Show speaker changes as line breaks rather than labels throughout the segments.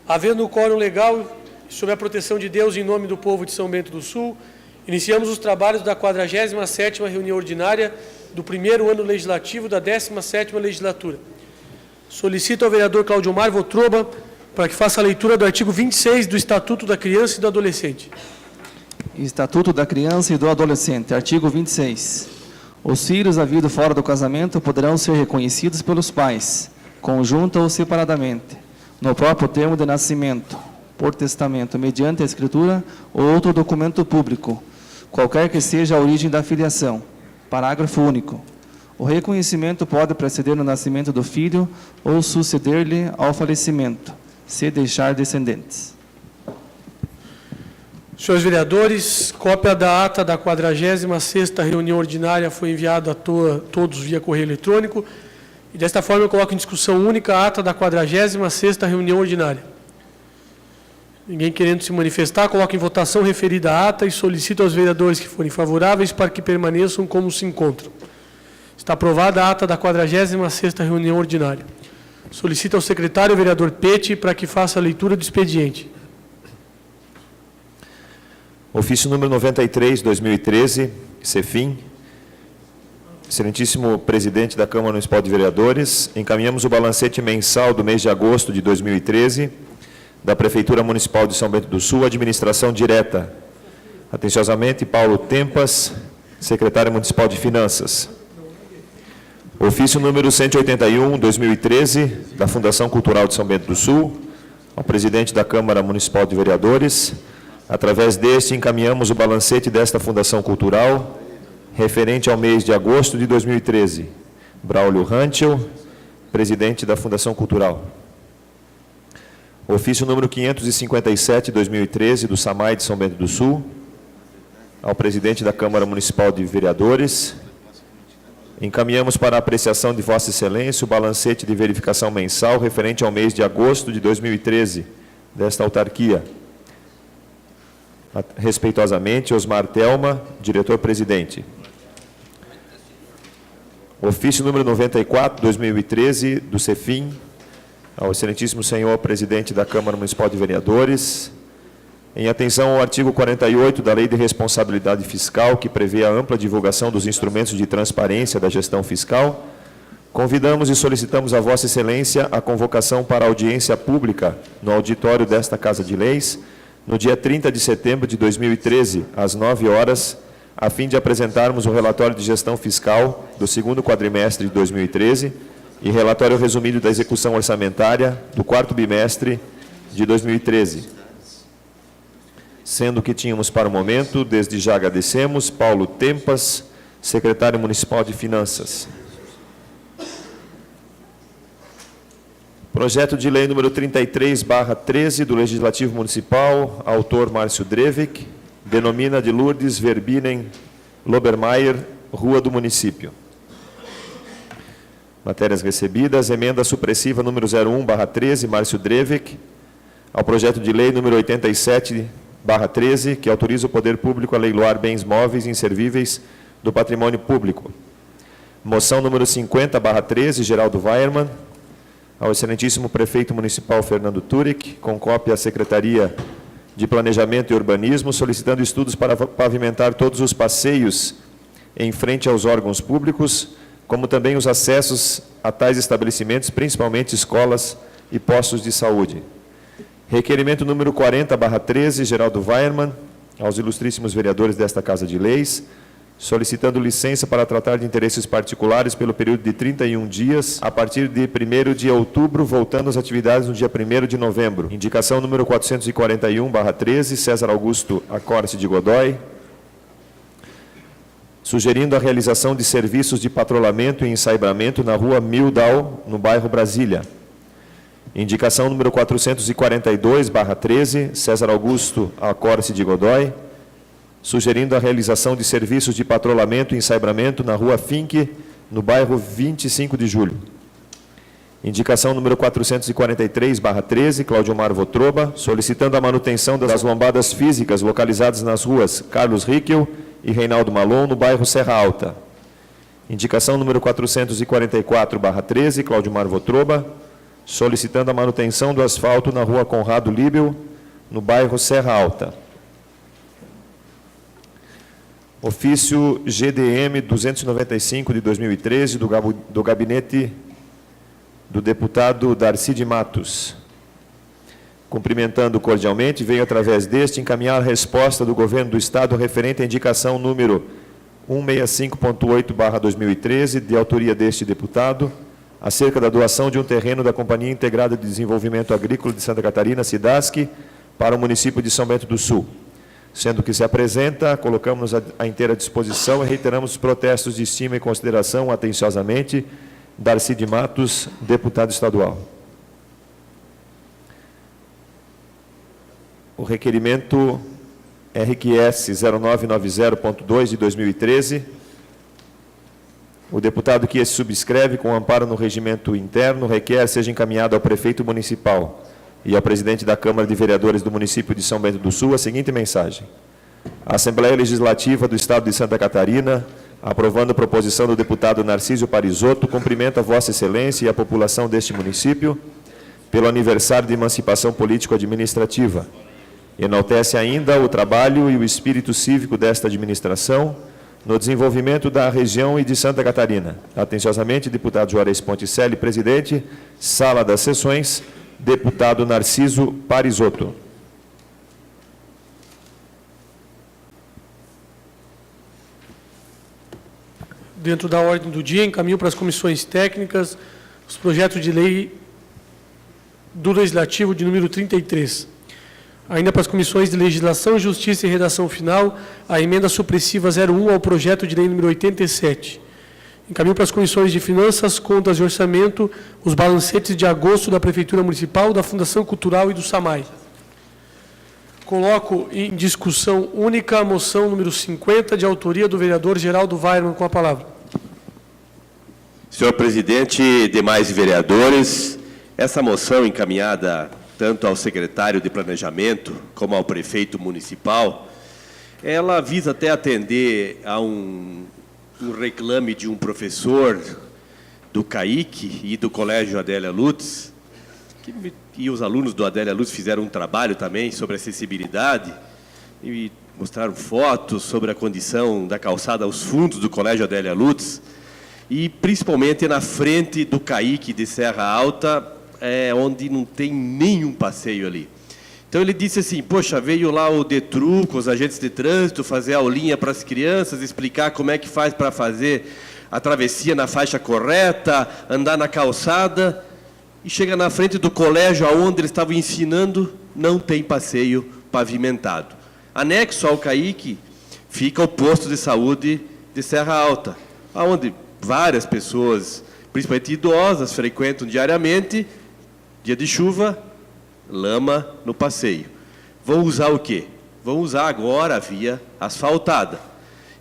Havendo o quórum legal e sob a proteção de Deus, em nome do povo de São Bento do Sul, iniciamos os trabalhos da 47ª reunião ordinária do primeiro ano legislativo da 17ª legislatura. Solicito ao vereador Claudiomar Votroba para que faça a leitura do artigo 26 do Estatuto da Criança e do Adolescente.
Estatuto da Criança e do Adolescente, artigo 26. Os filhos havidos fora do casamento poderão ser reconhecidos pelos pais, conjunta ou separadamente, no próprio termo de nascimento, por testamento, mediante a escritura ou outro documento público, qualquer que seja a origem da filiação. Parágrafo único. O reconhecimento pode preceder no nascimento do filho ou suceder-lhe ao falecimento, se deixar descendentes.
Senhores vereadores, cópia da ata da 46ª reunião ordinária foi enviada a todos via correio eletrônico e desta forma eu coloco em discussão única a ata da 46ª reunião ordinária. Ninguém querendo se manifestar, coloco em votação referida a ata e solicito aos vereadores que forem favoráveis para que permaneçam como se encontram. Está aprovada a ata da 46ª reunião ordinária. Solicito ao secretário, vereador Pete, para que faça a leitura do expediente.
Ofício número 93, 2013, CEFIM. Excelentíssimo presidente da Câmara Municipal de Vereadores, encaminhamos o balancete mensal do mês de agosto de 2013 da Prefeitura Municipal de São Bento do Sul, administração direta. Atenciosamente, Paulo Tempas, secretário municipal de Finanças. Ofício número 181, 2013, da Fundação Cultural de São Bento do Sul, ao presidente da Câmara Municipal de Vereadores. Através deste, encaminhamos o balancete desta Fundação Cultural, referente ao mês de agosto de 2013. Braulio Ranchel, presidente da Fundação Cultural. Ofício número 557, 2013, do SAMAI de São Bento do Sul, ao presidente da Câmara Municipal de Vereadores. Encaminhamos para a apreciação de Vossa Excelência o balancete de verificação mensal referente ao mês de agosto de 2013, desta autarquia. Respeitosamente, Osmar Telma, diretor-presidente. Ofício número 94, 2013, do CEFIM, ao excelentíssimo senhor presidente da Câmara Municipal de Vereadores, em atenção ao artigo 48 da Lei de Responsabilidade Fiscal, que prevê a ampla divulgação dos instrumentos de transparência da gestão fiscal, convidamos e solicitamos a Vossa Excelência a convocação para audiência pública no auditório desta Casa de Leis, no dia 30 de setembro de 2013, às 9 horas, a fim de apresentarmos o relatório de gestão fiscal do segundo quadrimestre de 2013 e relatório resumido da execução orçamentária do quarto bimestre de 2013. Sendo que tínhamos para o momento, desde já agradecemos, Paulo Tempas, secretário municipal de Finanças. Projeto de lei número 33/13 do Legislativo Municipal, autor Márcio Drevik, denomina de Lourdes Verbinen Lobermaier, Rua do Município. Matérias recebidas, emenda supressiva número 01/13, Márcio Drevik, ao projeto de lei número 87/13, que autoriza o poder público a leiloar bens móveis e inservíveis do patrimônio público. Moção número 50/13, Geraldo Weiermann, ao excelentíssimo prefeito municipal Fernando Turek, com cópia à Secretaria de Planejamento e Urbanismo, solicitando estudos para pavimentar todos os passeios em frente aos órgãos públicos, como também os acessos a tais estabelecimentos, principalmente escolas e postos de saúde. Requerimento número 40/13, Geraldo Weiermann, aos ilustríssimos vereadores desta Casa de Leis, solicitando licença para tratar de interesses particulares pelo período de 31 dias, a partir de 1º de outubro, voltando às atividades no dia 1º de novembro. Indicação número 441/13, César Augusto Acorce de Godoy, sugerindo a realização de serviços de patrulhamento e ensaiamento na rua Mildau, no bairro Brasília. Indicação número 442/13, César Augusto Acorce de Godoy, sugerindo a realização de serviços de patrulhamento e ensaiamento na rua Fink, no bairro 25 de Julho. Indicação número 443/13, Claudiomar Votroba, solicitando a manutenção das lombadas físicas localizadas nas ruas Carlos Rickel e Reinaldo Malon, no bairro Serra Alta. Indicação número 444/13, Claudiomar Votroba, solicitando a manutenção do asfalto na rua Conrado Líbel, no bairro Serra Alta. Ofício GDM 295 de 2013, do gabinete do deputado Darcy de Matos. Cumprimentando cordialmente, venho através deste encaminhar a resposta do Governo do Estado referente à indicação número 165.8/2013, de autoria deste deputado, acerca da doação de um terreno da Companhia Integrada de Desenvolvimento Agrícola de Santa Catarina, SIDASC, para o município de São Bento do Sul. Sendo que se apresenta, colocamos à inteira disposição e reiteramos os protestos de estima e consideração, atenciosamente, Darcy de Matos, deputado estadual. O requerimento RQS 0990.2 de 2013, o deputado que esse subscreve com amparo no regimento interno requer seja encaminhado ao prefeito municipal e ao presidente da Câmara de Vereadores do município de São Bento do Sul a seguinte mensagem: a Assembleia Legislativa do Estado de Santa Catarina, aprovando a proposição do deputado Narcísio Parisotto, cumprimenta Vossa Excelência e a população deste município pelo aniversário de emancipação político-administrativa. Enaltece ainda o trabalho e o espírito cívico desta administração no desenvolvimento da região e de Santa Catarina. Atenciosamente, deputado Juarez Ponticelli, presidente, Sala das Sessões, deputado Narciso Parisotto.
Dentro da ordem do dia, encaminho para as comissões técnicas os projetos de lei do Legislativo de número 33. Ainda para as comissões de Legislação, Justiça e Redação Final, a emenda supressiva 01 ao projeto de lei número 87. Encaminho para as comissões de Finanças, Contas e Orçamento, os balancetes de agosto da Prefeitura Municipal, da Fundação Cultural e do SAMAI. Coloco em discussão única a moção número 50, de autoria do vereador Geraldo Weirman, com a palavra.
Senhor presidente e demais vereadores, essa moção encaminhada tanto ao secretário de Planejamento como ao prefeito municipal, ela visa até atender a um reclame de um professor do CAIC e do Colégio Adélia Lutz, e os alunos do Adélia Lutz fizeram um trabalho também sobre acessibilidade e mostraram fotos sobre a condição da calçada aos fundos do Colégio Adélia Lutz e principalmente na frente do CAIC de Serra Alta, onde não tem nenhum passeio ali. Então ele disse assim, poxa, veio lá o DETRU, com os agentes de trânsito, fazer aulinha para as crianças, explicar como é que faz para fazer a travessia na faixa correta, andar na calçada, e chega na frente do colégio onde eles estavam ensinando, não tem passeio pavimentado. Anexo ao CAIC fica o posto de saúde de Serra Alta, onde várias pessoas, principalmente idosas, frequentam diariamente. Dia de chuva, lama no passeio. Vão usar o quê? Vão usar agora a via asfaltada.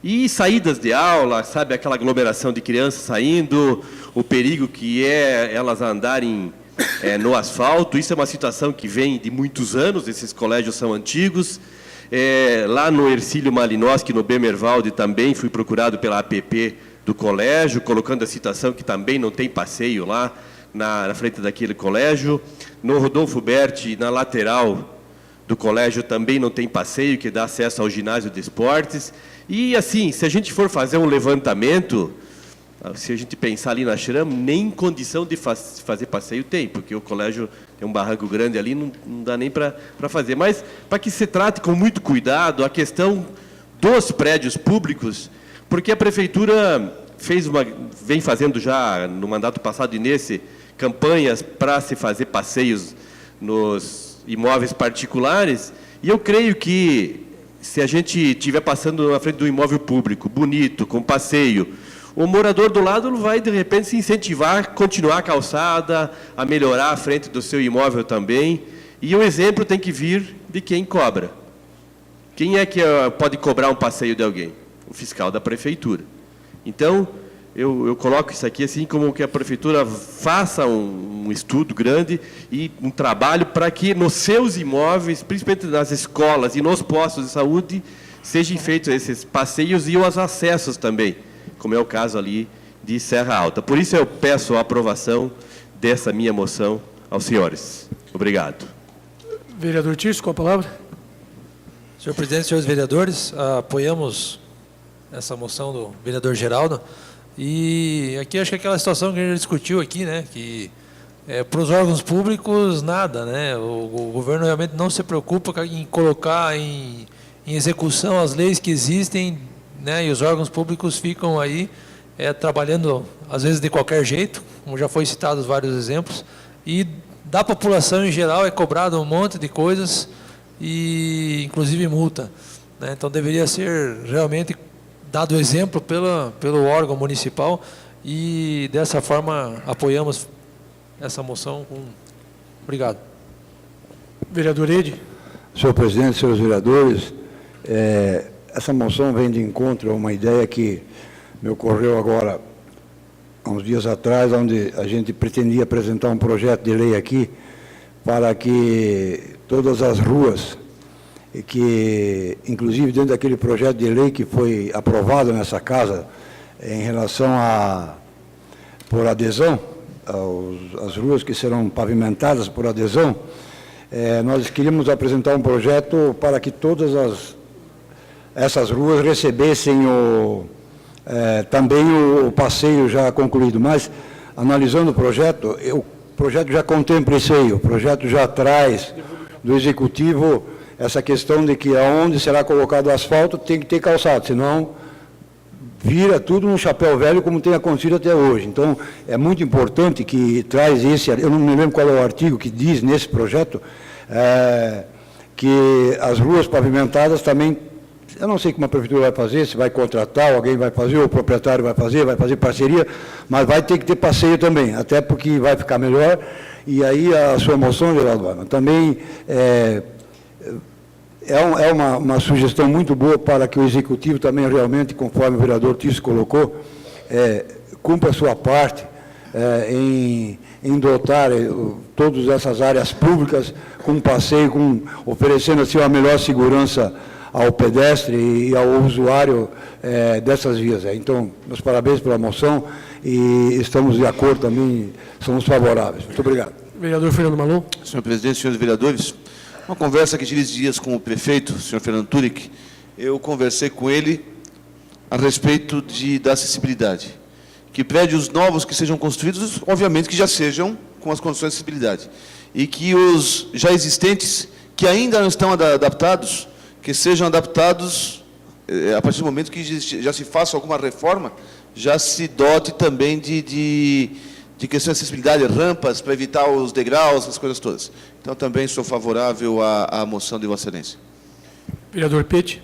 E saídas de aula, sabe, aquela aglomeração de crianças saindo, o perigo que é elas andarem no asfalto. Isso é uma situação que vem de muitos anos, esses colégios são antigos. Lá no Hercílio Malinowski, no Bemervalde, também fui procurado pela APP do colégio, colocando a situação que também não tem passeio lá, na frente daquele colégio. No Rodolfo Berti, na lateral do colégio, também não tem passeio, que dá acesso ao ginásio de esportes. E, assim, se a gente for fazer um levantamento, se a gente pensar ali na Xram, nem condição de fazer passeio tem, porque o colégio tem um barranco grande ali, não dá nem para fazer. Mas, para que se trate com muito cuidado a questão dos prédios públicos, porque a Prefeitura vem fazendo já, no mandato passado e nesse, campanhas para se fazer passeios nos imóveis particulares, e eu creio que, se a gente estiver passando na frente de um imóvel público, bonito, com passeio, o morador do lado vai, de repente, se incentivar a continuar a calçada, a melhorar a frente do seu imóvel também, e o exemplo tem que vir de quem cobra. Quem é que pode cobrar um passeio de alguém? O fiscal da Prefeitura. Então, eu coloco isso aqui assim como que a Prefeitura faça um estudo grande e um trabalho para que nos seus imóveis, principalmente nas escolas e nos postos de saúde, sejam feitos esses passeios e os acessos também, como é o caso ali de Serra Alta. Por isso eu peço a aprovação dessa minha moção aos senhores. Obrigado.
Vereador Tirso, com a palavra.
Senhor presidente, senhores vereadores, apoiamos essa moção do vereador Geraldo. E aqui acho que é aquela situação que a gente discutiu aqui, né, que para os órgãos públicos nada, né, o governo realmente não se preocupa em colocar em execução as leis que existem, né, e os órgãos públicos ficam aí trabalhando às vezes de qualquer jeito, como já foi citados vários exemplos, e da população em geral é cobrado um monte de coisas e inclusive multa, né, então deveria ser realmente dado exemplo pelo órgão municipal e, dessa forma, apoiamos essa moção. Obrigado.
Vereador Ede.
Senhor presidente, senhores vereadores, essa moção vem de encontro a uma ideia que me ocorreu agora, há uns dias atrás, onde a gente pretendia apresentar um projeto de lei aqui para que todas as ruas, e que, inclusive, dentro daquele projeto de lei que foi aprovado nessa casa, em relação por adesão, as ruas que serão pavimentadas por adesão, nós queríamos apresentar um projeto para que todas essas ruas recebessem também o passeio já concluído. Mas, analisando o projeto já contempla isso aí, o projeto já traz do Executivo essa questão de que aonde será colocado o asfalto tem que ter calçado, senão vira tudo um chapéu velho como tem acontecido até hoje. Então, é muito importante que traz eu não me lembro qual é o artigo que diz nesse projeto, que as ruas pavimentadas também, eu não sei como a prefeitura vai fazer, se vai contratar, alguém vai fazer, ou o proprietário vai fazer parceria, mas vai ter que ter passeio também, até porque vai ficar melhor. E aí a sua moção, Geraldo, também é uma sugestão muito boa para que o Executivo também realmente, conforme o vereador Tirso colocou, cumpra a sua parte em dotar todas essas áreas públicas com passeio, oferecendo assim a melhor segurança ao pedestre e ao usuário dessas vias. Então, meus parabéns pela moção e estamos de acordo também, somos favoráveis. Muito obrigado.
Vereador Fernando Malon.
Senhor presidente, senhores vereadores, uma conversa que tive esses dias com o prefeito, o senhor Fernando Turic, eu conversei com ele a respeito da acessibilidade. Que prédios novos que sejam construídos, obviamente que já sejam com as condições de acessibilidade. E que os já existentes, que ainda não estão adaptados, que sejam adaptados a partir do momento que já se faça alguma reforma, já se dote também de questão de acessibilidade, rampas, para evitar os degraus, essas coisas todas. Então, também sou favorável à moção de Vossa Excelência.
Vereador Pete.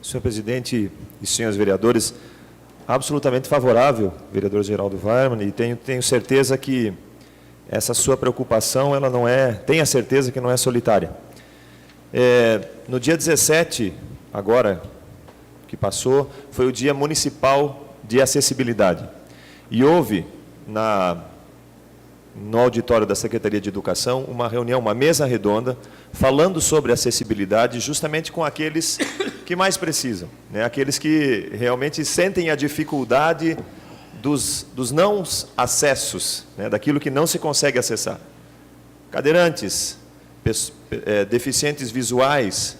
Senhor presidente e senhores vereadores, absolutamente favorável, vereador Geraldo Weimann, e tenho certeza que essa sua preocupação, ela não tenha certeza que não é solitária. No dia 17, agora que passou, foi o Dia Municipal de Acessibilidade. E houve, no auditório da Secretaria de Educação, uma reunião, uma mesa redonda, falando sobre acessibilidade justamente com aqueles que mais precisam, né? Aqueles que realmente sentem a dificuldade dos não acessos, né? Daquilo que não se consegue acessar. Cadeirantes, deficientes visuais,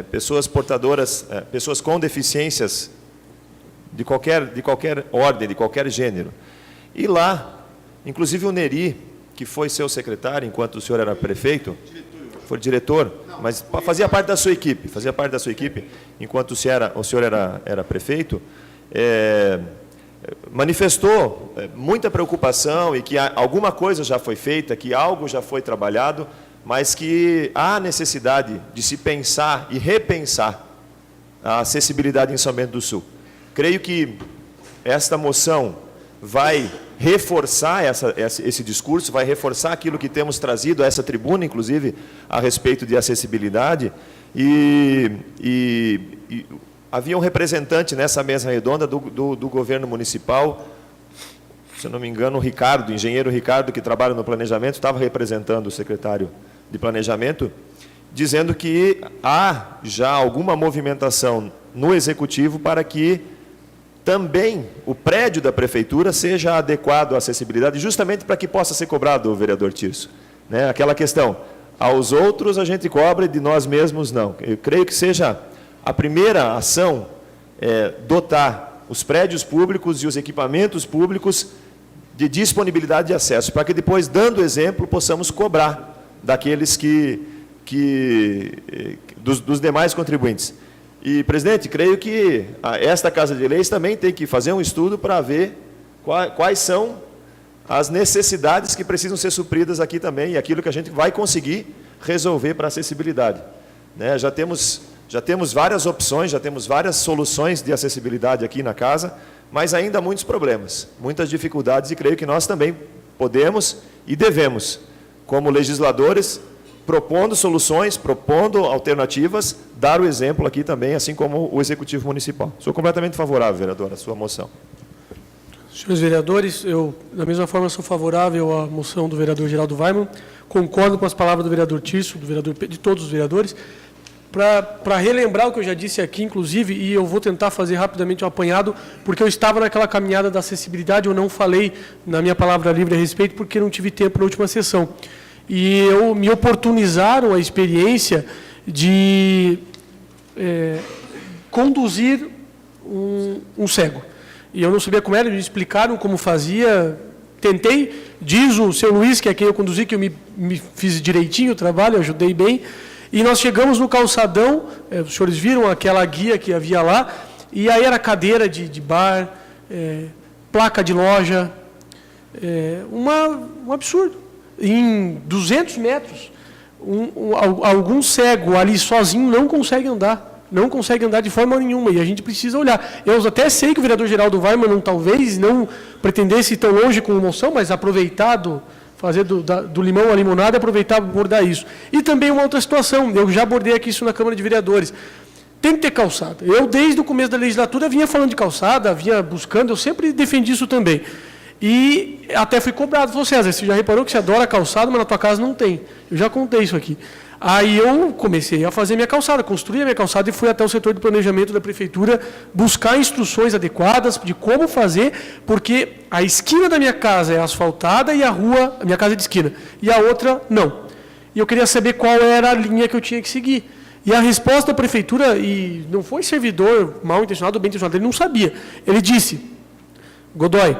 pessoas portadoras, pessoas com deficiências de qualquer ordem, de qualquer gênero. E lá, inclusive o Neri, que foi seu secretário enquanto o senhor era prefeito, foi diretor, mas fazia parte da sua equipe, enquanto o senhor era prefeito, manifestou muita preocupação e que alguma coisa já foi feita, que algo já foi trabalhado, mas que há necessidade de se pensar e repensar a acessibilidade em São Bento do Sul. Creio que esta moção vai reforçar esse discurso, vai reforçar aquilo que temos trazido a essa tribuna, inclusive, a respeito de acessibilidade. E havia um representante nessa mesa redonda do governo municipal, se eu não me engano, o engenheiro Ricardo, que trabalha no planejamento, estava representando o secretário de planejamento, dizendo que há já alguma movimentação no Executivo para que também o prédio da prefeitura seja adequado à acessibilidade, justamente para que possa ser cobrado, vereador Tirso. Né? Aquela questão, aos outros a gente cobra e de nós mesmos não. Eu creio que seja a primeira ação dotar os prédios públicos e os equipamentos públicos de disponibilidade de acesso, para que depois, dando exemplo, possamos cobrar daqueles dos demais contribuintes. E, presidente, creio que esta Casa de Leis também tem que fazer um estudo para ver quais são as necessidades que precisam ser supridas aqui também e aquilo que a gente vai conseguir resolver para a acessibilidade. Né? Já temos várias opções, já temos várias soluções de acessibilidade aqui na casa, mas ainda há muitos problemas, muitas dificuldades, e creio que nós também podemos e devemos, como legisladores, propondo soluções, propondo alternativas, dar o exemplo aqui também, assim como o Executivo Municipal. Sou completamente favorável, vereador, à sua moção.
Senhores vereadores, eu, da mesma forma, sou favorável à moção do vereador Geraldo Weimann, concordo com as palavras do vereador Tirso, de todos os vereadores. Para relembrar o que eu já disse aqui, inclusive, e eu vou tentar fazer rapidamente um apanhado, porque eu estava naquela caminhada da acessibilidade, eu não falei na minha palavra livre a respeito, porque não tive tempo na última sessão. E me oportunizaram a experiência de conduzir um cego. E eu não sabia como era, eles me explicaram como fazia, tentei, diz o seu Luiz, que é quem eu conduzi, que eu me fiz direitinho o trabalho, ajudei bem, e nós chegamos no calçadão, os senhores viram aquela guia que havia lá, e aí era cadeira de bar, placa de loja, um absurdo. Em 200 metros, algum cego ali sozinho não consegue andar de forma nenhuma, e a gente precisa olhar. Eu até sei que o vereador Geraldo Weimann talvez não pretendesse ir tão longe com moção, mas aproveitado, fazer do limão a limonada, aproveitar para abordar isso. E também uma outra situação, eu já abordei aqui isso na Câmara de Vereadores, tem que ter calçada. Eu, desde o começo da legislatura, vinha falando de calçada, vinha buscando, eu sempre defendi isso também. E até fui cobrado, falou, César, você já reparou que você adora calçada, mas na tua casa não tem. Eu já contei isso aqui. Aí eu comecei a fazer minha calçada, construí a minha calçada e fui até o setor de planejamento da prefeitura buscar instruções adequadas de como fazer, porque a esquina da minha casa é asfaltada e a minha casa é de esquina, e a outra não. E eu queria saber qual era a linha que eu tinha que seguir. E a resposta da prefeitura, e não foi servidor mal intencionado ou bem intencionado, ele não sabia. Ele disse, Godoy,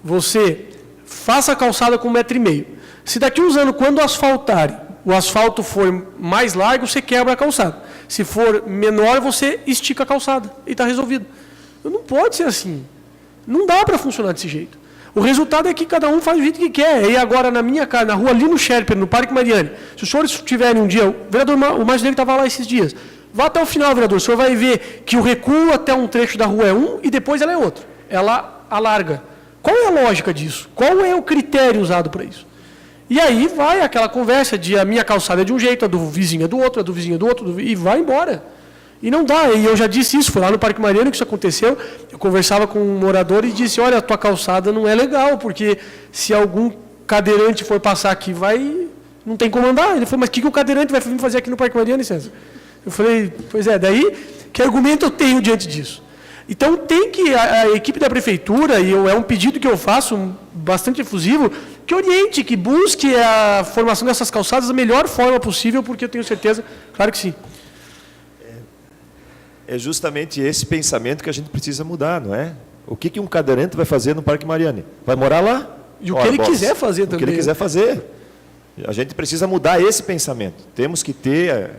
você faça a calçada com 1,5 m. Se daqui a uns anos, quando asfaltarem, o asfalto for mais largo, você quebra a calçada. Se for menor, você estica a calçada. E está resolvido. Não pode ser assim. Não dá para funcionar desse jeito. O resultado é que cada um faz do jeito que quer. E agora, na minha casa, na rua ali no Sherper, no Parque Mariane, se os senhores tiverem um dia, o vereador Márcio dele estava lá esses dias, vá até o final, vereador, o senhor vai ver que o recuo até um trecho da rua é um e depois ela é outro. Ela alarga. Qual é a lógica disso? Qual é o critério usado para isso? E aí vai aquela conversa de a minha calçada é de um jeito, a do vizinho é do outro, a do vizinho é do outro, e vai embora. E não dá. E eu já disse isso, foi lá no Parque Mariano que isso aconteceu. Eu conversava com um morador e disse, olha, a tua calçada não é legal, porque se algum cadeirante for passar aqui, não tem como andar. Ele falou, mas o que o cadeirante vai fazer aqui no Parque Mariano, César? Eu falei, pois é, daí, que argumento eu tenho diante disso? Então, tem que a equipe da prefeitura, e é um pedido que eu faço, bastante efusivo, que oriente, que busque a formação dessas calçadas da melhor forma possível, porque eu tenho certeza, claro que sim.
É justamente esse pensamento que a gente precisa mudar, não é? O que um cadeirante vai fazer no Parque Mariane? Vai morar lá?
E o que ele quiser fazer também.
O que ele quiser fazer. A gente precisa mudar esse pensamento. Temos que ter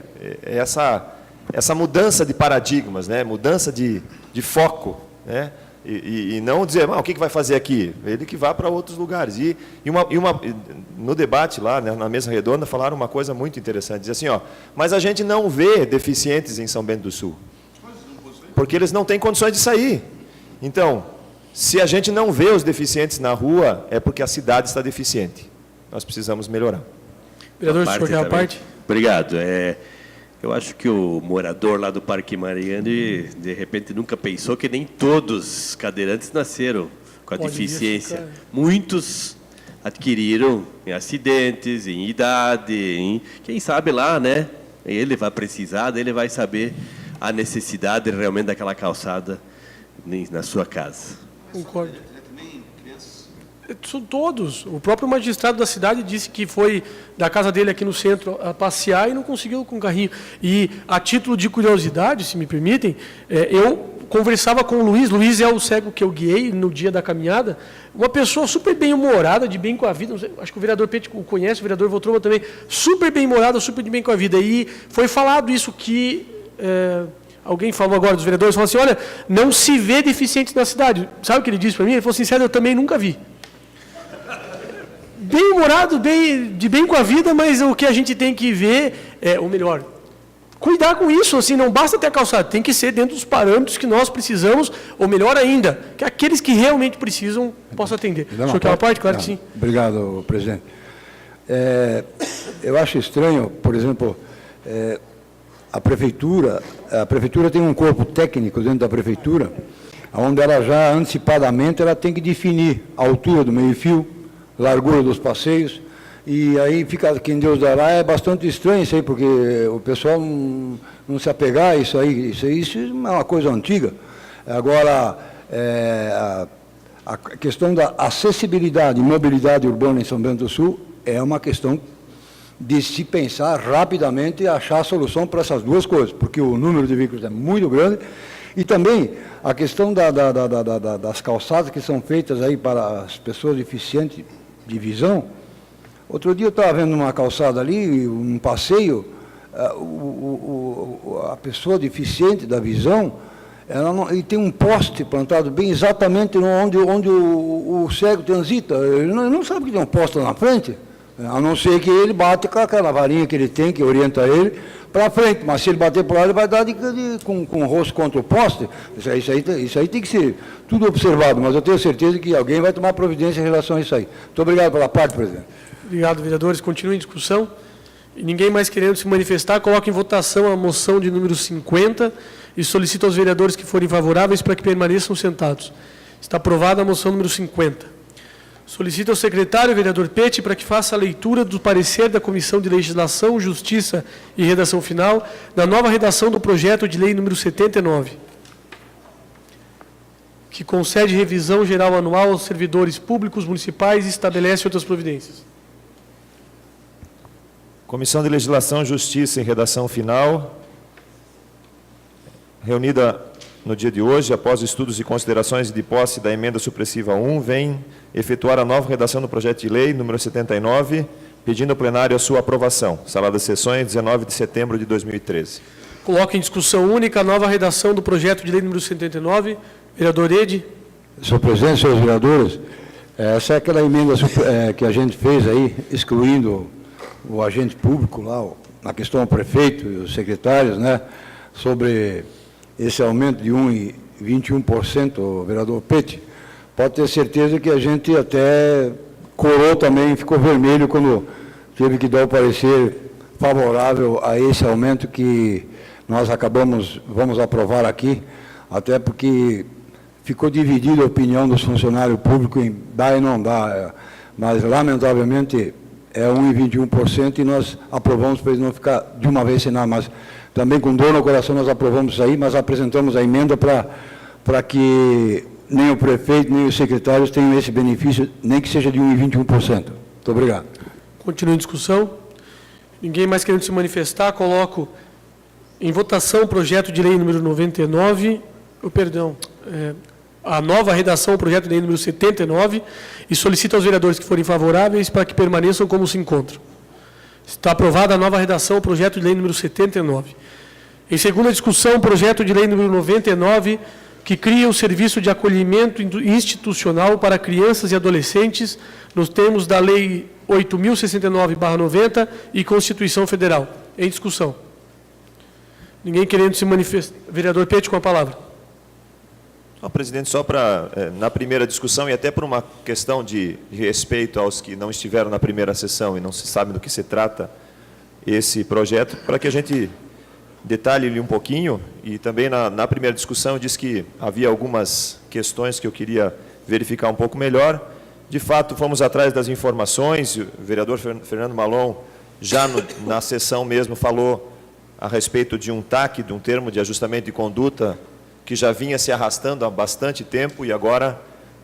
essa mudança de paradigmas, né? Mudança de foco, né? E não dizer, o que vai fazer aqui? Ele que vá para outros lugares. No debate lá, né, na mesa redonda, falaram uma coisa muito interessante. Diz assim, mas a gente não vê deficientes em São Bento do Sul, porque eles não têm condições de sair. Então, se a gente não vê os deficientes na rua, é porque a cidade está deficiente. Nós precisamos melhorar.
Vereador, se quer a parte?
Obrigado. Eu acho que o morador lá do Parque Mariane, de repente, nunca pensou que nem todos os cadeirantes nasceram com a deficiência. Muitos adquiriram em acidentes, em idade, quem sabe lá, né? Ele vai precisar, ele vai saber a necessidade realmente daquela calçada na sua casa.
Concordo. São todos. O próprio magistrado da cidade disse que foi da casa dele aqui no centro a passear e não conseguiu com o carrinho. E, a título de curiosidade, se me permitem, eu conversava com o Luiz. Luiz é o cego que eu guiei no dia da caminhada. Uma pessoa super bem-humorada, de bem com a vida. Acho que o vereador Pete o conhece, o vereador Voltrova também. Super bem-humorado, super de bem com a vida. E foi falado isso que... alguém falou agora dos vereadores, falou assim, olha, não se vê deficientes na cidade. Sabe o que ele disse para mim? Ele falou assim, sério, eu também nunca vi. Bem-humorado, de bem com a vida, mas o que a gente tem que ver é, ou melhor, cuidar com isso, assim, não basta ter a calçada, tem que ser dentro dos parâmetros que nós precisamos, ou melhor ainda, que aqueles que realmente precisam possam atender. O senhor quer uma parte? Claro que sim.
Obrigado, presidente. Eu acho estranho, por exemplo, a prefeitura tem um corpo técnico dentro da prefeitura, onde ela já antecipadamente ela tem que definir a altura do meio-fio, largura dos passeios, e aí fica, quem Deus dará, é bastante estranho isso aí, porque o pessoal não se apegar a isso aí, isso é uma coisa antiga. Agora, a questão da acessibilidade e mobilidade urbana em São Bento do Sul é uma questão de se pensar rapidamente e achar a solução para essas duas coisas, porque o número de veículos é muito grande, e também a questão das calçadas que são feitas aí para as pessoas deficientes de visão. Outro dia eu estava vendo uma calçada ali, um passeio, a pessoa deficiente da visão, e tem um poste plantado bem exatamente onde o cego transita. Ele não sabe que tem um poste lá na frente, a não ser que ele bate com aquela varinha que ele tem, que orienta ele, para frente. Mas se ele bater por lá, ele vai dar com o rosto contra o poste. Isso aí tem que ser tudo observado, mas eu tenho certeza que alguém vai tomar providência em relação a isso aí. Muito obrigado pela parte, presidente.
Obrigado, vereadores. Continue em discussão. E ninguém mais querendo se manifestar, coloque em votação a moção de número 50 e solicito aos vereadores que forem favoráveis para que permaneçam sentados. Está aprovada a moção número 50. Solicito ao secretário, vereador Pete, para que faça a leitura do parecer da Comissão de Legislação, Justiça e Redação Final da nova redação do projeto de lei número 79, que concede revisão geral anual aos servidores públicos municipais e estabelece outras providências.
Comissão de Legislação, Justiça e Redação Final, reunida no dia de hoje, após estudos e considerações de posse da emenda supressiva 1, vem efetuar a nova redação do projeto de lei número 79, pedindo ao plenário a sua aprovação. Sala das sessões, 19 de setembro de 2013.
Coloco em discussão única a nova redação do projeto de lei número 79. Vereador Ede.
Senhor presidente, senhores vereadores, essa é aquela emenda que a gente fez aí, excluindo o agente público lá, na questão do prefeito e os secretários, né, sobre esse aumento de 1,21%, vereador Pete. Pode ter certeza que a gente até corou também, ficou vermelho quando teve que dar o parecer favorável a esse aumento que nós vamos aprovar aqui, até porque ficou dividida a opinião dos funcionários públicos em dar e não dar, mas lamentavelmente é 1,21% e nós aprovamos para ele não ficar de uma vez sem nada, mas também com dor no coração nós aprovamos isso aí, mas apresentamos a emenda para que nem o prefeito, nem os secretários tenham esse benefício, nem que seja de 1,21%. Muito obrigado.
Continua em discussão. Ninguém mais querendo se manifestar, coloco em votação o projeto de lei número 99, a nova redação do projeto de lei número 79 e solicito aos vereadores que forem favoráveis para que permaneçam como se encontram. Está aprovada a nova redação do projeto de lei número 79. Em segunda discussão, o projeto de lei número 99, que cria o serviço de acolhimento institucional para crianças e adolescentes nos termos da Lei 8.069/90 e Constituição Federal. Em discussão. Ninguém querendo se manifestar. Vereador Pete, com a palavra.
Presidente, só para, na primeira discussão, e até por uma questão de respeito aos que não estiveram na primeira sessão e não se sabe do que se trata esse projeto, para que a gente detalhe-lhe um pouquinho, e também na primeira discussão eu disse que havia algumas questões que eu queria verificar um pouco melhor. De fato, fomos atrás das informações, o vereador Fernando Malon, já na sessão mesmo, falou a respeito de um TAC, de um termo de ajustamento de conduta que já vinha se arrastando há bastante tempo e agora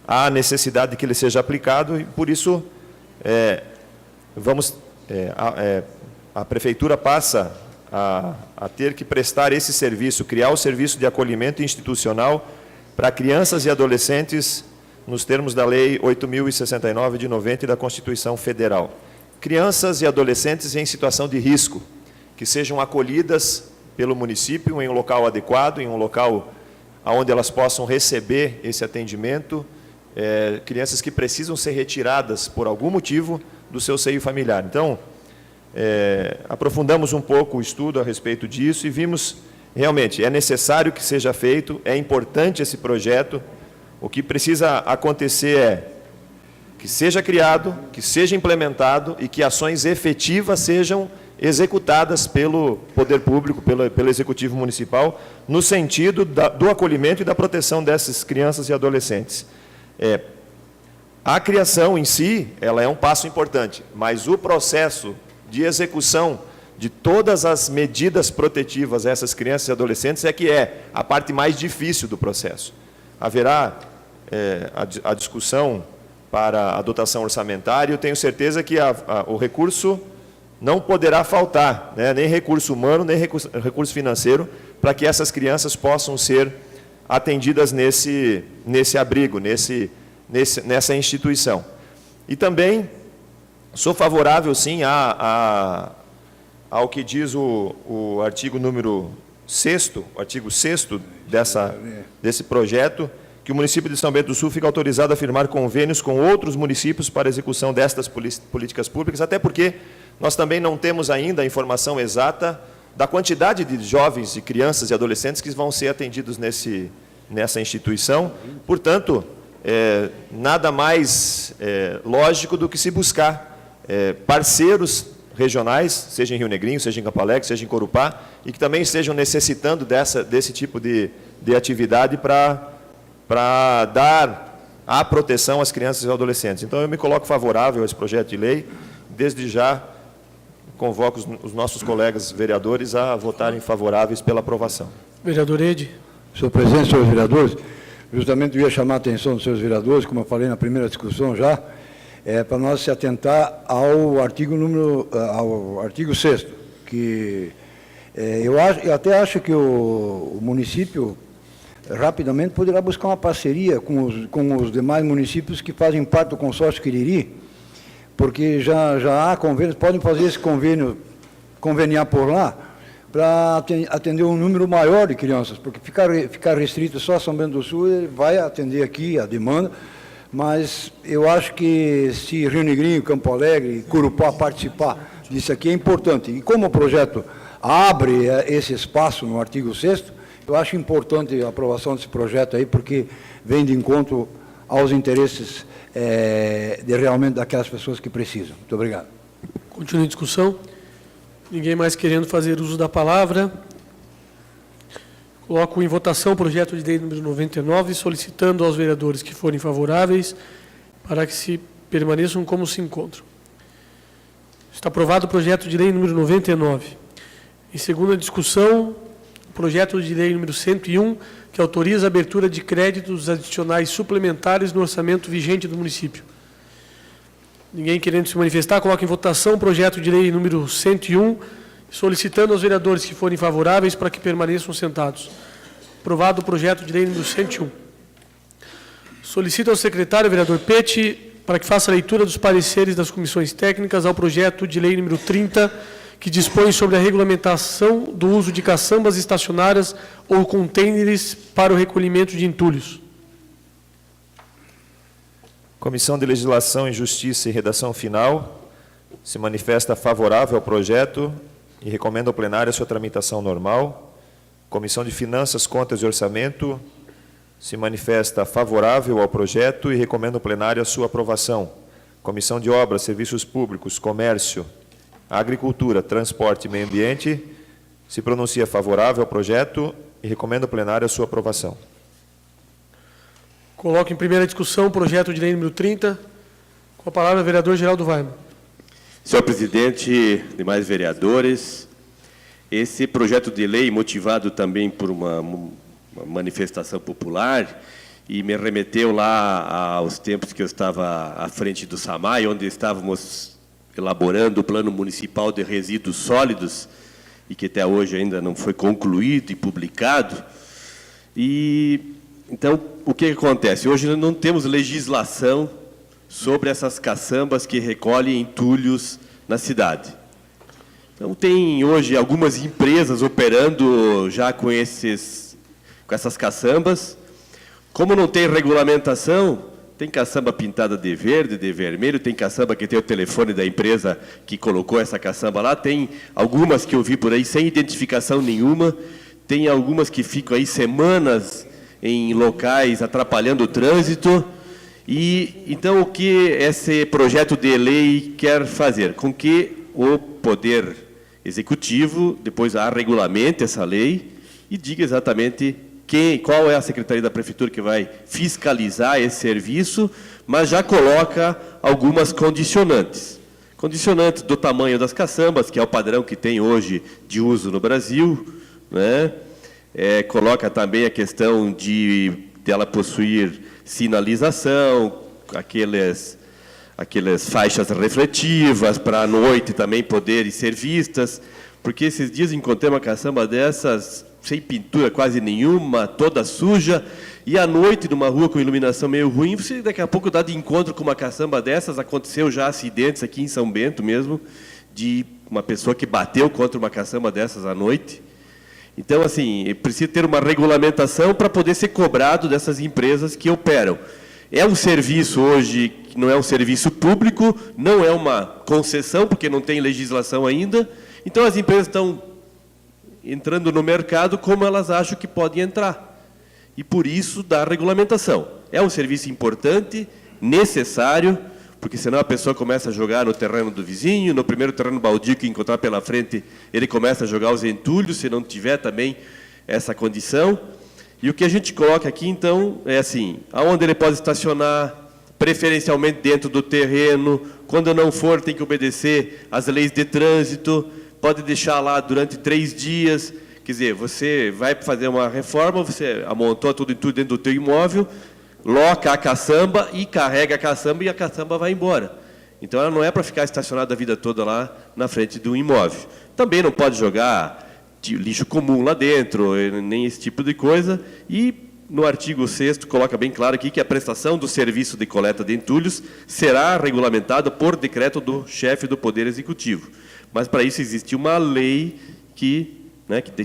há necessidade de que ele seja aplicado e, por isso, a Prefeitura passa a ter que prestar esse serviço, criar o serviço de acolhimento institucional para crianças e adolescentes nos termos da Lei 8.069 de 90 e da Constituição Federal. Crianças e adolescentes em situação de risco, que sejam acolhidas pelo município em um local adequado, em um local onde elas possam receber esse atendimento, crianças que precisam ser retiradas por algum motivo do seu seio familiar. Então, aprofundamos um pouco o estudo a respeito disso e vimos, realmente, é necessário que seja feito, é importante esse projeto. O que precisa acontecer é que seja criado, que seja implementado e que ações efetivas sejam executadas pelo Poder Público, pelo Executivo Municipal, no sentido do acolhimento e da proteção dessas crianças e adolescentes. A criação em si, ela é um passo importante, mas o processo de execução de todas as medidas protetivas a essas crianças e adolescentes é que é a parte mais difícil do processo. Haverá a discussão para a dotação orçamentária, eu tenho certeza que o recurso não poderá faltar, né, nem recurso humano, nem recurso financeiro, para que essas crianças possam ser atendidas nesse abrigo, nessa instituição. E também sou favorável, sim, ao que diz o artigo número 6º, o artigo 6º desse projeto, que o município de São Bento do Sul fica autorizado a firmar convênios com outros municípios para a execução destas políticas públicas, até porque nós também não temos ainda a informação exata da quantidade de jovens e crianças e adolescentes que vão ser atendidos nessa instituição. Portanto, nada mais lógico do que se buscar parceiros regionais, seja em Rio Negrinho, seja em Campo Alegre, seja em Corupá, e que também estejam necessitando desse tipo de atividade para dar a proteção às crianças e adolescentes. Então, eu me coloco favorável a esse projeto de lei. Desde já, convoco os nossos colegas vereadores a votarem favoráveis pela aprovação.
Vereador Ede.
Senhor presidente, senhores vereadores, justamente eu ia chamar a atenção dos senhores vereadores, como eu falei na primeira discussão já, para nós se atentar ao artigo 6º, que eu até acho que o município rapidamente poderá buscar uma parceria com os demais municípios que fazem parte do consórcio Quiriri, porque já há convênios, podem fazer esse conveniar por lá, para atender um número maior de crianças, porque ficar restrito só a São Bento do Sul, ele vai atender aqui a demanda, mas eu acho que se Rio Negrinho, Campo Alegre e Corupá participar disso aqui é importante. E como o projeto abre esse espaço no artigo 6º, eu acho importante a aprovação desse projeto aí, porque vem de encontro aos interesses realmente daquelas pessoas que precisam. Muito obrigado.
Continua a discussão. Ninguém mais querendo fazer uso da palavra. Coloco em votação o projeto de lei número 99, solicitando aos vereadores que forem favoráveis para que se permaneçam como se encontram. Está aprovado o projeto de lei número 99. Em segunda discussão, o projeto de lei número 101, que autoriza a abertura de créditos adicionais suplementares no orçamento vigente do município. Ninguém querendo se manifestar, coloca em votação o projeto de lei número 101, solicitando aos vereadores que forem favoráveis para que permaneçam sentados. Aprovado o projeto de lei número 101. Solicito ao secretário, vereador Pete, para que faça a leitura dos pareceres das comissões técnicas ao projeto de lei número 30, que dispõe sobre a regulamentação do uso de caçambas estacionárias ou contêineres para o recolhimento de entulhos.
Comissão de Legislação e Justiça e Redação Final se manifesta favorável ao projeto e recomenda ao plenário a sua tramitação normal. Comissão de Finanças, Contas e Orçamento se manifesta favorável ao projeto e recomenda ao plenário a sua aprovação. Comissão de Obras, Serviços Públicos, Comércio, Agricultura, Transporte e Meio Ambiente se pronuncia favorável ao projeto e recomenda ao plenário a sua aprovação.
Coloco em primeira discussão o projeto de lei número 30. Com a palavra, o vereador Geraldo Weimann.
Senhor presidente, demais vereadores, esse projeto de lei, motivado também por uma uma manifestação popular, e me remeteu lá aos tempos que eu estava à frente do SAMAI, onde estávamos elaborando o Plano Municipal de Resíduos Sólidos, e que até hoje ainda não foi concluído e publicado. E, então, o que acontece? Hoje nós não temos legislação sobre essas caçambas que recolhem entulhos na cidade. Então, tem hoje algumas empresas operando já com essas caçambas. Como não tem regulamentação, tem caçamba pintada de verde, de vermelho, tem caçamba que tem o telefone da empresa que colocou essa caçamba lá, tem algumas que eu vi por aí sem identificação nenhuma, tem algumas que ficam aí semanas em locais atrapalhando o trânsito. E então o que esse projeto de lei quer fazer? Com que o Poder Executivo depois regulamente essa lei e diga exatamente qual é a Secretaria da Prefeitura que vai fiscalizar esse serviço, mas já coloca algumas condicionantes. Condicionantes do tamanho das caçambas, que é o padrão que tem hoje de uso no Brasil, né? Coloca também a questão de ela possuir sinalização, aquelas faixas refletivas para à noite também poderem ser vistas, porque esses dias encontrei uma caçamba dessas sem pintura quase nenhuma, toda suja, e à noite, numa rua com iluminação meio ruim, você daqui a pouco dá de encontro com uma caçamba dessas. Aconteceu já acidentes aqui em São Bento mesmo, de uma pessoa que bateu contra uma caçamba dessas à noite. Então, assim, precisa ter uma regulamentação para poder ser cobrado dessas empresas que operam. É um serviço hoje que não é um serviço público, não é uma concessão, porque não tem legislação ainda. Então, as empresas estão entrando no mercado como elas acham que podem entrar. E, por isso, dá regulamentação. É um serviço importante, necessário, porque senão a pessoa começa a jogar no terreno do vizinho, no primeiro terreno baldio que encontrar pela frente, ele começa a jogar os entulhos, se não tiver também essa condição. E o que a gente coloca aqui, então, é assim, aonde ele pode estacionar, preferencialmente dentro do terreno, quando não for, tem que obedecer às leis de trânsito, pode deixar lá durante 3 dias, quer dizer, você vai fazer uma reforma, você amontou tudo dentro do teu imóvel, loca a caçamba e carrega a caçamba e a caçamba vai embora. Então, ela não é para ficar estacionada a vida toda lá na frente do imóvel. Também não pode jogar lixo comum lá dentro, nem esse tipo de coisa. E no artigo 6º coloca bem claro aqui que a prestação do serviço de coleta de entulhos será regulamentada por decreto do chefe do Poder Executivo. Mas para isso existe uma lei que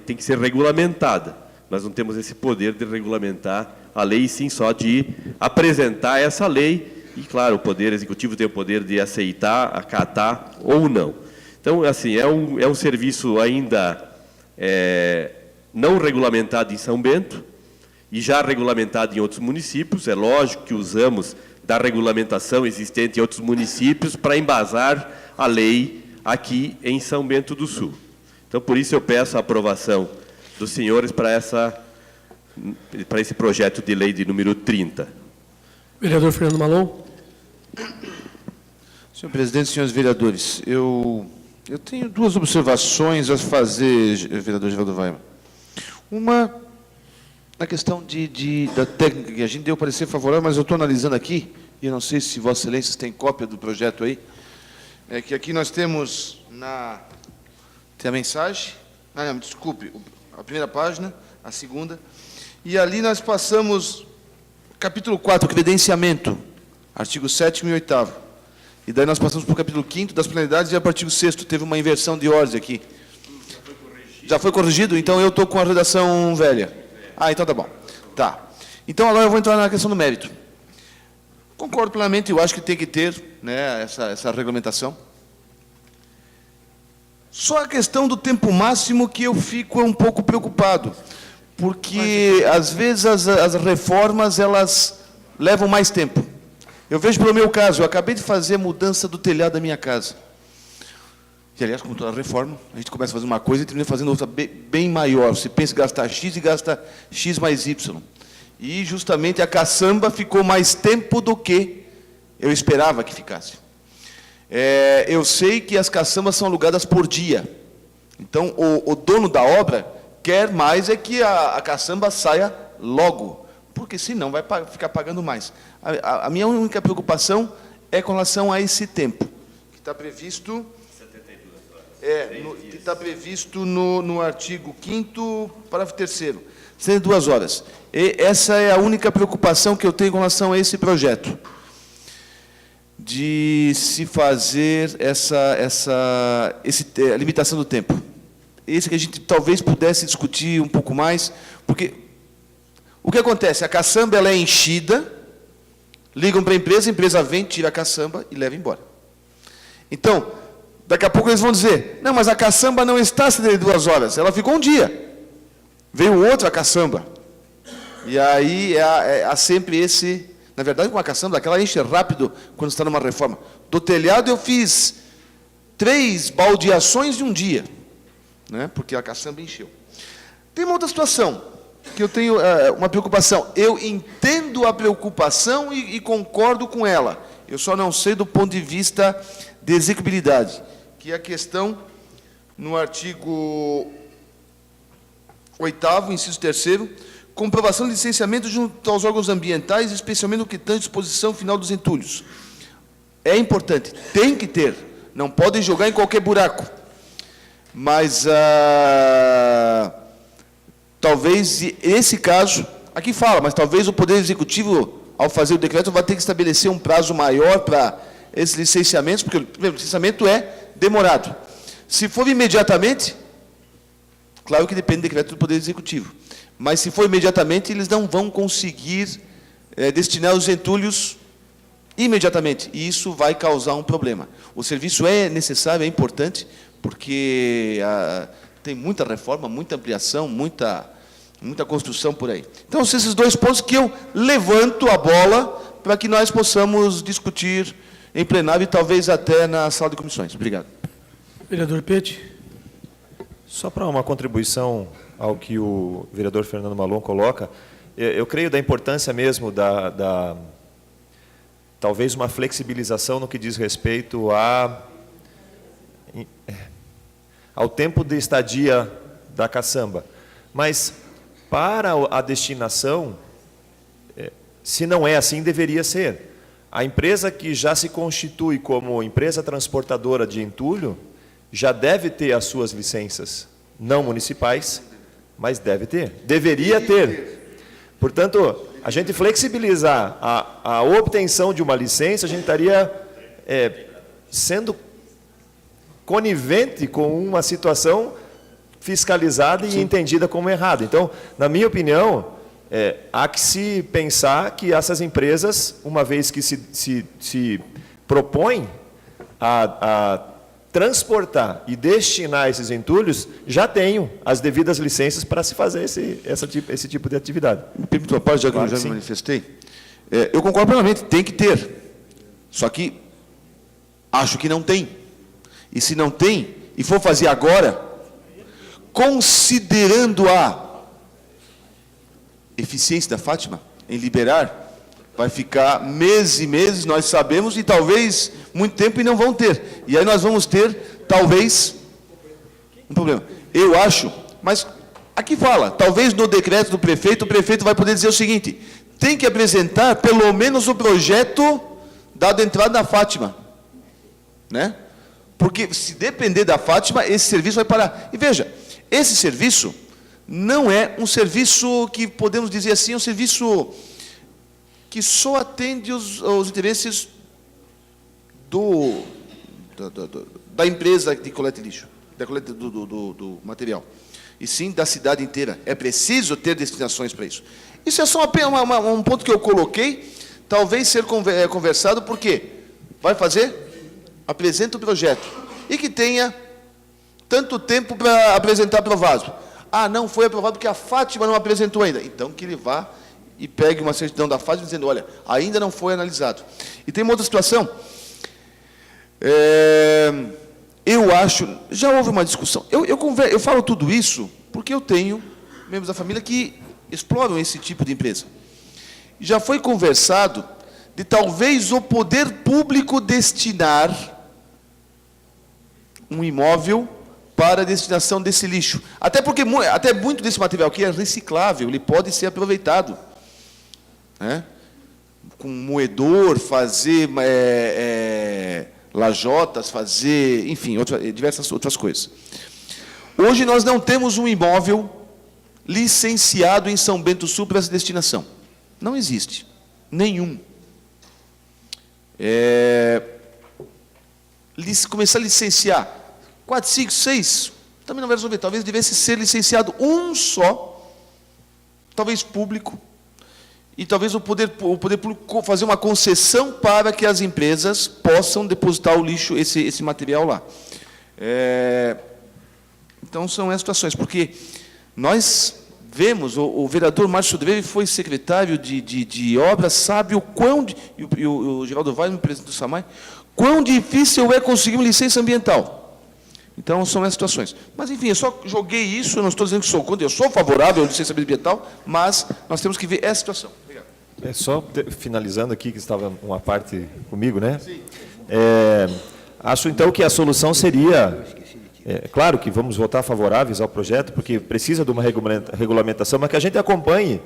tem que ser regulamentada. Nós não temos esse poder de regulamentar a lei, sim só de apresentar essa lei. E, claro, o Poder Executivo tem o poder de aceitar, acatar ou não. Então, assim, é um serviço ainda não regulamentado em São Bento e já regulamentado em outros municípios. É lógico que usamos da regulamentação existente em outros municípios para embasar a lei aqui em São Bento do Sul. Então, por isso eu peço a aprovação dos senhores para esse projeto de lei de número 30.
Vereador Fernando Malon.
Senhor presidente, senhores vereadores, eu tenho 2 observações a fazer, vereador Geraldo Weimar. Uma, na questão da técnica, que a gente deu parecer favorável, mas eu estou analisando aqui, e eu não sei se Vossa Excelência tem cópia do projeto aí, é que aqui nós temos tem a mensagem, não, desculpe, a primeira página, a segunda, e ali nós passamos, capítulo 4, credenciamento, artigo 7º e 8º. E daí nós passamos para o capítulo 5º das penalidades e o artigo 6º teve uma inversão de ordem aqui. Já foi corrigido? Então eu estou com a redação velha. Ah, então tá bom. Tá. Então agora eu vou entrar na questão do mérito. Concordo plenamente, eu acho que tem que ter, né, essa regulamentação. Só a questão do tempo máximo que eu fico um pouco preocupado, porque às vezes as reformas elas levam mais tempo. Eu vejo pelo meu caso, eu acabei de fazer a mudança do telhado da minha casa. E, aliás, como toda reforma, a gente começa a fazer uma coisa e termina fazendo outra bem maior. Você pensa em gastar X e gasta X mais Y. E, justamente, a caçamba ficou mais tempo do que eu esperava que ficasse. Eu sei que as caçambas são alugadas por dia. Então, o dono da obra quer mais é que a caçamba saia logo, porque senão vai ficar pagando mais. A minha única preocupação é com relação a esse tempo, que está previsto...
72 horas.
que está previsto no artigo 5º, parágrafo 3º, 72 horas. E essa é a única preocupação que eu tenho com relação a esse projeto, de se fazer a limitação do tempo. Esse que a gente talvez pudesse discutir um pouco mais, porque o que acontece? A caçamba ela é enchida, ligam para a empresa vem, tira a caçamba e leva embora. Então, daqui a pouco eles vão dizer, não, mas a caçamba não está 72 horas, ela ficou um dia. Veio outra caçamba. E aí há sempre esse... Na verdade, com a caçamba, aquela enche rápido quando está numa reforma. Do telhado eu fiz 3 baldeações em um dia, né, porque a caçamba encheu. Tem uma outra situação, que eu tenho uma preocupação. Eu entendo a preocupação e concordo com ela. Eu só não sei do ponto de vista de execuibilidade, que é a questão no artigo 8º, inciso 3º, comprovação de licenciamento junto aos órgãos ambientais, especialmente no que tange à disposição final dos entulhos. É importante, tem que ter, não podem jogar em qualquer buraco. Mas, talvez, nesse caso, aqui fala, mas talvez o Poder Executivo, ao fazer o decreto, vai ter que estabelecer um prazo maior para esses licenciamentos, porque o licenciamento é demorado. Se for imediatamente, claro que depende do decreto do Poder Executivo, mas se for imediatamente, eles não vão conseguir destinar os entulhos imediatamente, e isso vai causar um problema. O serviço é necessário, é importante, porque tem muita reforma, muita ampliação, muita construção por aí. Então, são esses 2 pontos que eu levanto a bola para que nós possamos discutir em plenário e talvez até na sala de comissões. Obrigado.
Vereador Pete.
Só para uma contribuição ao que o vereador Fernando Malon coloca, eu creio da importância mesmo talvez uma flexibilização no que diz respeito ao tempo de estadia da caçamba. Mas, para a destinação, se não é assim, deveria ser. A empresa que já se constitui como empresa transportadora de entulho, já deve ter as suas licenças, não municipais, mas deve ter, deveria ter. Portanto, a gente flexibilizar a obtenção de uma licença, a gente estaria sendo conivente com uma situação fiscalizada e entendida como errada. Então, na minha opinião, há que se pensar que essas empresas, uma vez que se propõem a transportar e destinar esses entulhos, já tenham as devidas licenças para se fazer esse tipo de atividade.
Me permite uma parte, já que eu já me manifestei. Eu concordo plenamente, tem que ter. Só que acho que não tem. E se não tem, e for fazer agora, considerando a eficiência da Fátima em liberar, vai ficar meses e meses, nós sabemos, e talvez muito tempo e não vão ter. E aí nós vamos ter, talvez, um problema. Eu acho, mas aqui fala, talvez no decreto do prefeito, o prefeito vai poder dizer o seguinte, tem que apresentar pelo menos o projeto dado entrada na Fátima. Né? Porque se depender da Fátima, esse serviço vai parar. E veja, esse serviço não é um serviço que podemos dizer assim, um serviço que só atende os interesses da empresa de coleta de lixo, da coleta do material, e sim da cidade inteira. É preciso ter destinações para isso. Isso é só um ponto que eu coloquei, talvez ser conversado, porque vai fazer, apresenta o projeto, e que tenha tanto tempo para apresentar aprovado. Ah, não foi aprovado porque a Fátima não apresentou ainda. Então, que ele vá e pegue uma certidão da Fátima dizendo, olha, ainda não foi analisado. E tem uma outra situação. Eu acho, já houve uma discussão. Eu falo tudo isso porque eu tenho membros da família que exploram esse tipo de empresa. Já foi conversado de talvez o poder público destinar um imóvel para a destinação desse lixo. Até porque até muito desse material aqui é reciclável, ele pode ser aproveitado, né? Com moedor, fazer lajotas, fazer, enfim, diversas outras coisas. Hoje nós não temos um imóvel licenciado em São Bento do Sul para essa destinação. Não existe. Nenhum. Começar a licenciar 4, 5, 6, também não vai resolver. Talvez devesse ser licenciado um só, talvez público, e talvez o poder público fazer uma concessão para que as empresas possam depositar o lixo, esse material lá. Então, são essas situações, porque nós vemos, o vereador Márcio Dreve foi secretário de obras, sabe o quão, e o Geraldo Vale, presidente do SAMAI, quão difícil é conseguir uma licença ambiental. Então, são essas situações. Mas, enfim, eu só joguei isso, eu não estou dizendo que sou contra, eu sou favorável à licença ambiental, mas nós temos que ver essa situação. Obrigado.
Só finalizando aqui, que estava uma parte comigo, né? Sim. Acho, então, que a solução seria... claro que vamos votar favoráveis ao projeto, porque precisa de uma regulamentação, mas que a gente acompanhe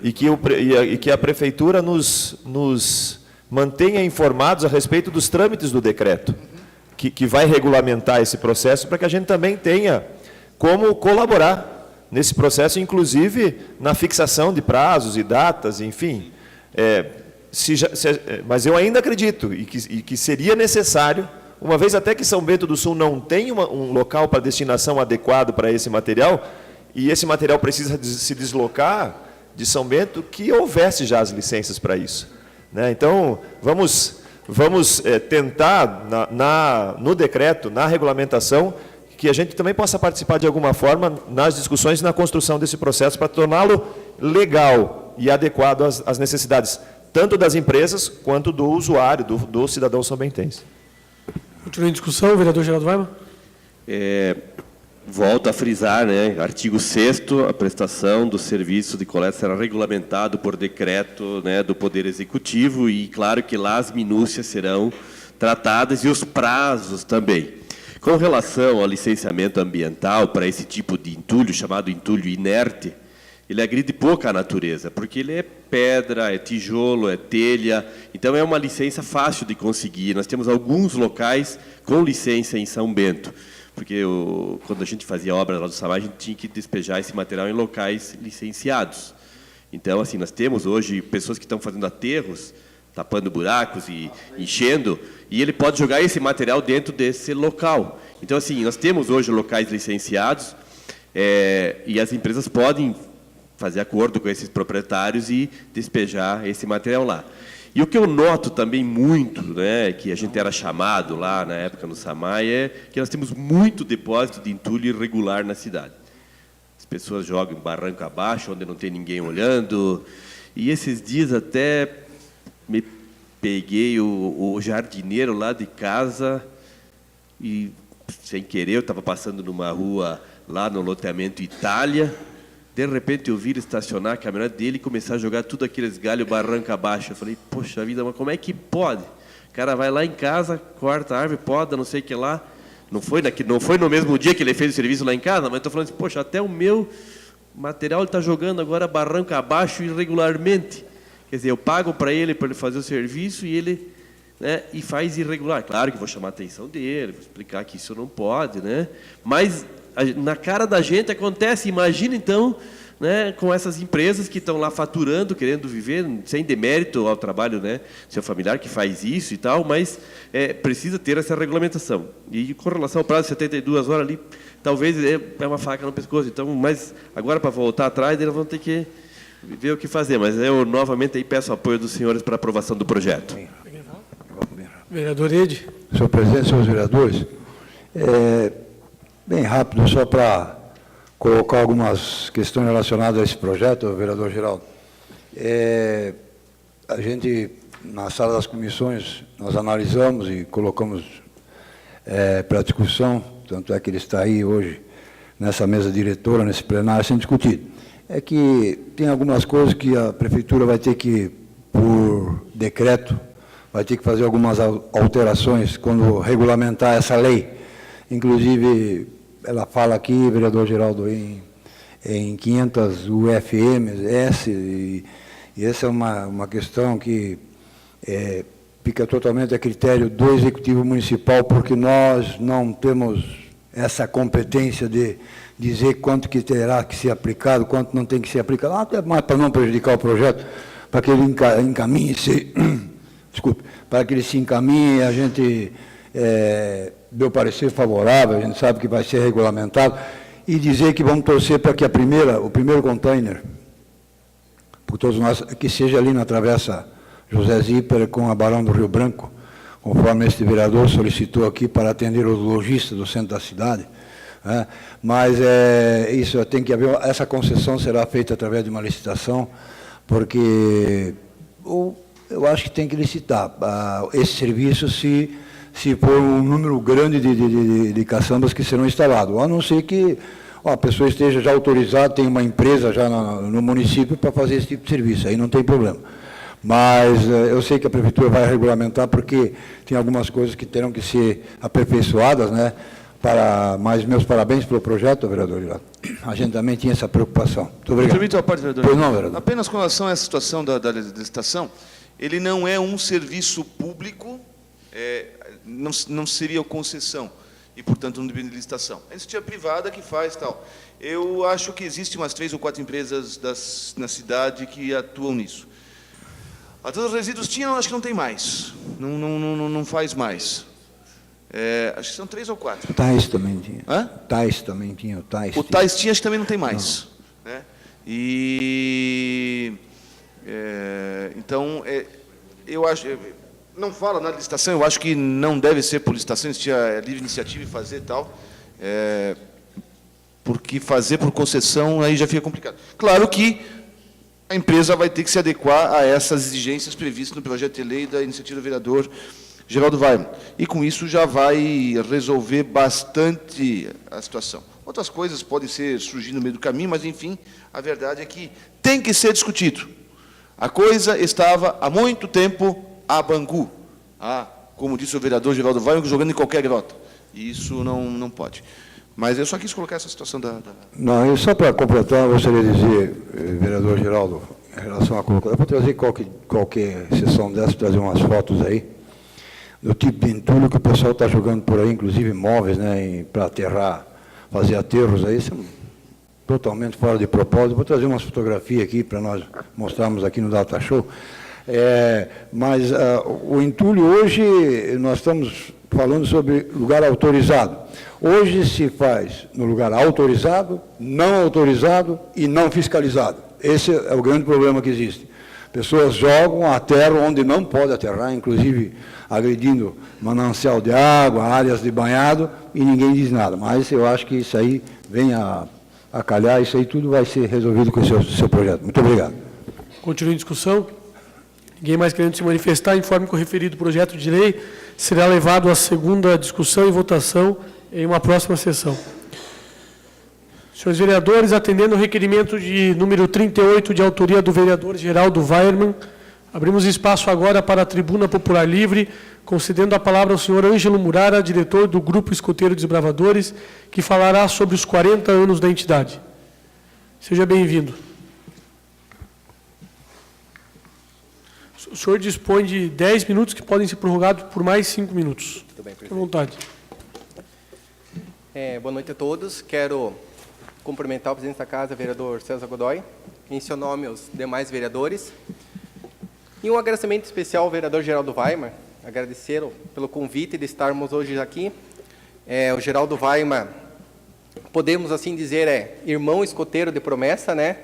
e que a Prefeitura nos mantenha informados a respeito dos trâmites do decreto, que vai regulamentar esse processo, para que a gente também tenha como colaborar nesse processo, inclusive na fixação de prazos e datas, enfim. Mas eu ainda acredito e que seria necessário, uma vez até que São Bento do Sul não tem um local para destinação adequado para esse material, e esse material precisa se deslocar de São Bento, que houvesse já as licenças para isso, né? Então, vamos tentar, no decreto, na regulamentação, que a gente também possa participar de alguma forma nas discussões e na construção desse processo, para torná-lo legal e adequado às necessidades, tanto das empresas, quanto do usuário, do cidadão são-bentense.
Continua em discussão, vereador Geraldo Weiman.
Volto a frisar, né, artigo 6º, a prestação do serviço de coleta será regulamentado por decreto, né, do Poder Executivo, e claro que lá as minúcias serão tratadas e os prazos também. Com relação ao licenciamento ambiental para esse tipo de entulho, chamado entulho inerte, ele agride pouco a natureza, porque ele é pedra, é tijolo, é telha, então é uma licença fácil de conseguir. Nós temos alguns locais com licença em São Bento, porque quando a gente fazia obra lá do SAMAI, a gente tinha que despejar esse material em locais licenciados. Então, assim, nós temos hoje pessoas que estão fazendo aterros, tapando buracos e enchendo, e ele pode jogar esse material dentro desse local. Então, assim, nós temos hoje locais licenciados, e as empresas podem fazer acordo com esses proprietários e despejar esse material lá. E o que eu noto também muito, né, que a gente era chamado lá na época no SAMAI, é que nós temos muito depósito de entulho irregular na cidade. As pessoas jogam barranco abaixo, onde não tem ninguém olhando, e esses dias até me peguei o jardineiro lá de casa e, sem querer, eu estava passando numa rua lá no loteamento Itália. De repente eu vi ele estacionar a caminhonete dele e começar a jogar tudo aqueles galhos barranca abaixo. Eu falei, poxa vida, mas como é que pode? O cara vai lá em casa, corta a árvore, poda, não sei o que lá. Não foi no mesmo dia que ele fez o serviço lá em casa, mas estou falando assim, poxa, até o meu material ele está jogando agora barranca abaixo irregularmente. Quer dizer, eu pago para ele fazer o serviço e ele, né, e faz irregular. Claro que vou chamar a atenção dele, vou explicar que isso não pode, né? Mas na cara da gente acontece. Imagina, então, né, com essas empresas que estão lá faturando, querendo viver, sem demérito ao trabalho, né, seu familiar que faz isso e tal, mas precisa ter essa regulamentação. E com relação ao prazo de 72 horas ali, talvez é uma faca no pescoço. Então, mas agora, para voltar atrás, eles vão ter que ver o que fazer. Mas eu, novamente, aí peço o apoio dos senhores para a aprovação do projeto.
Vereador Ede.
Senhor presidente, senhores vereadores, bem rápido, só para colocar algumas questões relacionadas a esse projeto, vereador Geraldo. A gente, na sala das comissões, nós analisamos e colocamos para discussão, tanto é que ele está aí hoje, nessa mesa diretora, nesse plenário, sendo discutido. É que tem algumas coisas que a Prefeitura vai ter que, por decreto, vai ter que fazer algumas alterações quando regulamentar essa lei. Inclusive, ela fala aqui, vereador Geraldo, em 500 UFMs, e essa é uma questão que fica totalmente a critério do Executivo Municipal, porque nós não temos essa competência de dizer quanto que terá que ser aplicado, quanto não tem que ser aplicado, até mais para não prejudicar o projeto, para que ele encaminhe-se, desculpe, para que ele se encaminhe, a gente deu parecer favorável, a gente sabe que vai ser regulamentado, e dizer que vamos torcer para que o primeiro container, por todos nós, que seja ali na Travessa José Zíper com a Barão do Rio Branco, conforme este vereador solicitou aqui para atender os lojistas do centro da cidade. Mas isso tem que haver, essa concessão será feita através de uma licitação, porque eu acho que tem que licitar esse serviço se for um número grande de caçambas que serão instalados, a não ser que a pessoa esteja já autorizada, tem uma empresa já no município para fazer esse tipo de serviço, aí não tem problema. Mas eu sei que a Prefeitura vai regulamentar, porque tem algumas coisas que terão que ser aperfeiçoadas, né? Mas meus parabéns pelo projeto, vereador. A gente também tinha essa preocupação. Muito obrigado.
Permita a parte, vereador.
Pois não, vereador.
Apenas com relação a essa situação da licitação, ele não é um serviço público, não seria concessão, e, portanto, não depende de licitação. É iniciativa privada que faz tal. Eu acho que existem umas 3 ou 4 empresas na cidade que atuam nisso. A todos os resíduos tinham, acho que não tem mais. Não faz mais. Acho que são 3 ou 4.
Tais também tinha.
Hã?
Tais também tinha. O
Tais tinha, acho que também não tem mais. Né? Então, eu acho... Não fala na licitação, eu acho que não deve ser por licitação, existia livre iniciativa e fazer e tal. Porque fazer por concessão aí já fica complicado. Claro que a empresa vai ter que se adequar a essas exigências previstas no projeto de lei da iniciativa do vereador Geraldo Weimar. E com isso já vai resolver bastante a situação. Outras coisas podem surgir no meio do caminho, mas, enfim, a verdade é que tem que ser discutido. A coisa estava há muito tempo a Bangu, como disse o vereador Geraldo Weimar, jogando em qualquer grota. E isso não pode. Mas eu só quis colocar essa situação
Não, e só para completar, eu gostaria de dizer, vereador Geraldo, em relação à colocação, eu vou trazer qualquer sessão dessa, trazer umas fotos aí, do tipo de entulho que o pessoal está jogando por aí, inclusive móveis, né, para aterrar, fazer aterros aí, isso é totalmente fora de propósito. Vou trazer umas fotografias aqui para nós mostrarmos aqui no Data Show. Mas o entulho hoje, nós estamos falando sobre lugar autorizado. Hoje se faz no lugar autorizado, não autorizado e não fiscalizado. Esse é o grande problema que existe. Pessoas jogam, aterram onde não pode aterrar, inclusive agredindo manancial de água, áreas de banhado, e ninguém diz nada. Mas eu acho que isso aí vem a calhar, isso aí tudo vai ser resolvido com o seu projeto. Muito obrigado.
Continua em discussão. Ninguém mais querendo se manifestar, informe que o referido projeto de lei será levado à segunda discussão e votação em uma próxima sessão. Senhores vereadores, atendendo o requerimento de número 38, de autoria do vereador Geraldo Weimar, abrimos espaço agora para a tribuna popular livre, concedendo a palavra ao senhor Ângelo Murara, diretor do Grupo Escoteiro Desbravadores, que falará sobre os 40 anos da entidade. Seja bem-vindo. O senhor dispõe de 10 minutos, que podem ser prorrogados por mais 5 minutos.
Muito bem,
fique à vontade.
Boa noite a todos. Quero cumprimentar o presidente da Casa, vereador César Godoy, em seu nome os demais vereadores. E um agradecimento especial ao vereador Geraldo Weimar, agradecer pelo convite de estarmos hoje aqui. O Geraldo Weimar, podemos assim dizer, irmão escoteiro de promessa, né?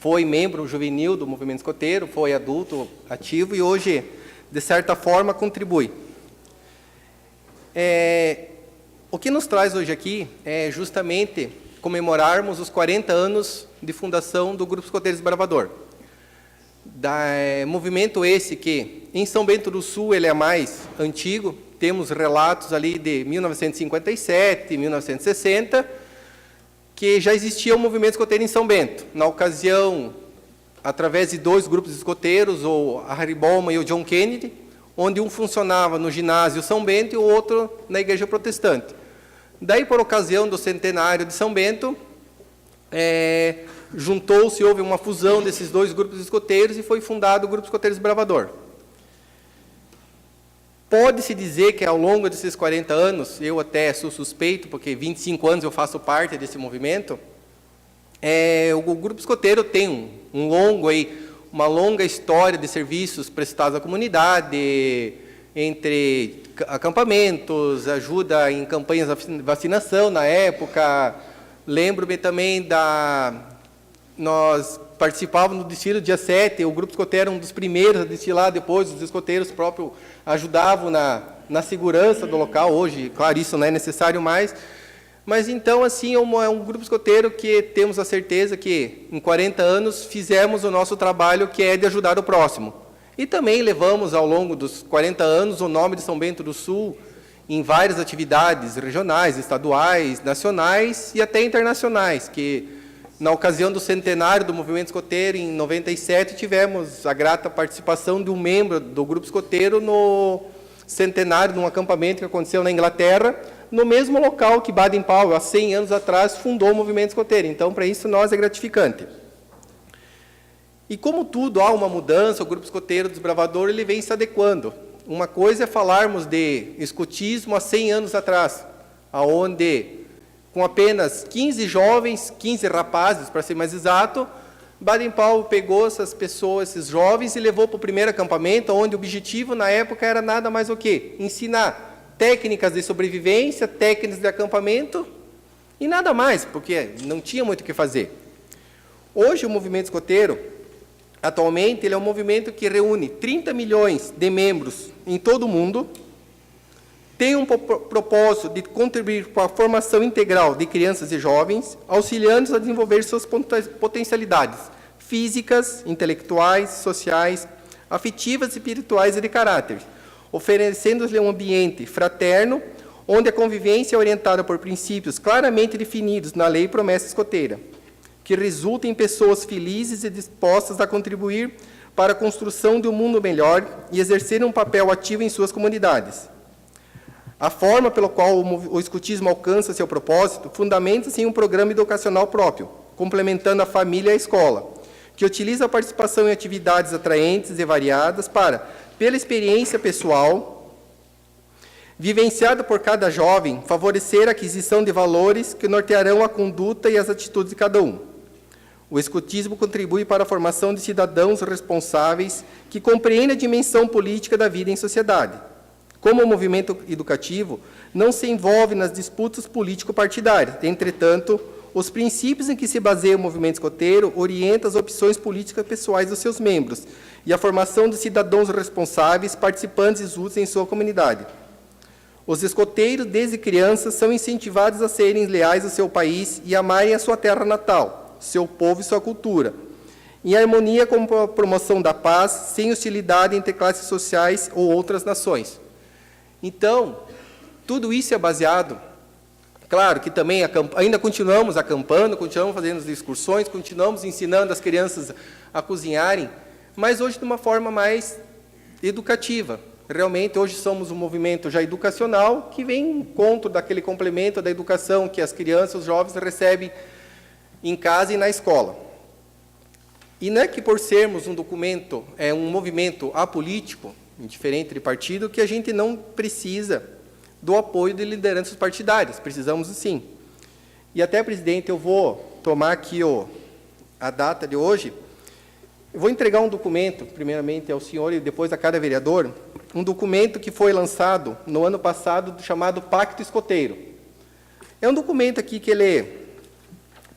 Foi membro juvenil do movimento escoteiro, foi adulto ativo e hoje, de certa forma, contribui. O que nos traz hoje aqui é justamente comemorarmos os 40 anos de fundação do Grupo Escoteiro Desbravador. Movimento esse que, em São Bento do Sul, ele é mais antigo, temos relatos ali de 1957, 1960, que já existia um movimento escoteiro em São Bento. Na ocasião, através de 2 grupos escoteiros, a Harry Bowman e o John Kennedy, onde um funcionava no ginásio São Bento e o outro na igreja protestante. Daí, por ocasião do centenário de São Bento, juntou-se, houve uma fusão desses dois grupos escoteiros e foi fundado o Grupo Escoteiro Desbravador. Pode-se dizer que, ao longo desses 40 anos, eu até sou suspeito, porque 25 anos eu faço parte desse movimento, o Grupo Escoteiro tem uma longa história de serviços prestados à comunidade, entre acampamentos, ajuda em campanhas de vacinação na época. Lembro-me também nós participávamos do desfile do dia 7, o Grupo Escoteiro era um dos primeiros a desfilar, depois os escoteiros próprios ajudavam na segurança do local. Hoje, claro, isso não é necessário mais, mas então, assim, é um grupo escoteiro que temos a certeza que, em 40 anos, fizemos o nosso trabalho, que é de ajudar o próximo. E também levamos, ao longo dos 40 anos, o nome de São Bento do Sul em várias atividades regionais, estaduais, nacionais e até internacionais, que, na ocasião do centenário do movimento escoteiro, em 97, tivemos a grata participação de um membro do grupo escoteiro no centenário de um acampamento que aconteceu na Inglaterra, no mesmo local que Baden-Powell, há 100 anos atrás, fundou o movimento escoteiro. Então, para isso, nós é gratificante. E como tudo, há uma mudança, o Grupo Escoteiro Desbravador ele vem se adequando. Uma coisa é falarmos de escotismo há 100 anos atrás, onde, com apenas 15 jovens, 15 rapazes, para ser mais exato, Baden-Powell pegou essas pessoas, esses jovens, e levou para o primeiro acampamento, onde o objetivo, na época, era nada mais o quê? Ensinar técnicas de sobrevivência, técnicas de acampamento, e nada mais, porque não tinha muito o que fazer. Hoje, o movimento escoteiro, atualmente, ele é um movimento que reúne 30 milhões de membros em todo o mundo, tem um propósito de contribuir com a formação integral de crianças e jovens, auxiliando-os a desenvolver suas potencialidades físicas, intelectuais, sociais, afetivas, espirituais e de caráter, oferecendo-lhes um ambiente fraterno, onde a convivência é orientada por princípios claramente definidos na lei e promessa escoteira, que resultem em pessoas felizes e dispostas a contribuir para a construção de um mundo melhor e exercer um papel ativo em suas comunidades. A forma pela qual o escotismo alcança seu propósito fundamenta-se em um programa educacional próprio, complementando a família e a escola, que utiliza a participação em atividades atraentes e variadas para, pela experiência pessoal, vivenciada por cada jovem, favorecer a aquisição de valores que nortearão a conduta e as atitudes de cada um. O escotismo contribui para a formação de cidadãos responsáveis que compreendem a dimensão política da vida em sociedade. Como movimento educativo, não se envolve nas disputas político-partidárias. Entretanto, os princípios em que se baseia o movimento escoteiro orientam as opções políticas pessoais dos seus membros e a formação de cidadãos responsáveis, participantes e úteis em sua comunidade. Os escoteiros, desde crianças, são incentivados a serem leais ao seu país e amarem a sua terra natal, seu povo e sua cultura, em harmonia com a promoção da paz, sem hostilidade entre classes sociais ou outras nações. Então, tudo isso é baseado, claro que também ainda continuamos acampando, continuamos fazendo excursões, continuamos ensinando as crianças a cozinharem, mas hoje de uma forma mais educativa. Realmente, hoje somos um movimento já educacional que vem em encontro daquele complemento da educação que as crianças, os jovens recebem em casa e na escola. E não é que por sermos um movimento apolítico, indiferente de partido, que a gente não precisa do apoio de lideranças partidárias. Precisamos sim. E até, presidente, eu vou tomar aqui a data de hoje. Eu vou entregar um documento, primeiramente ao senhor e depois a cada vereador, um documento que foi lançado no ano passado, chamado Pacto Escoteiro. É um documento aqui que ele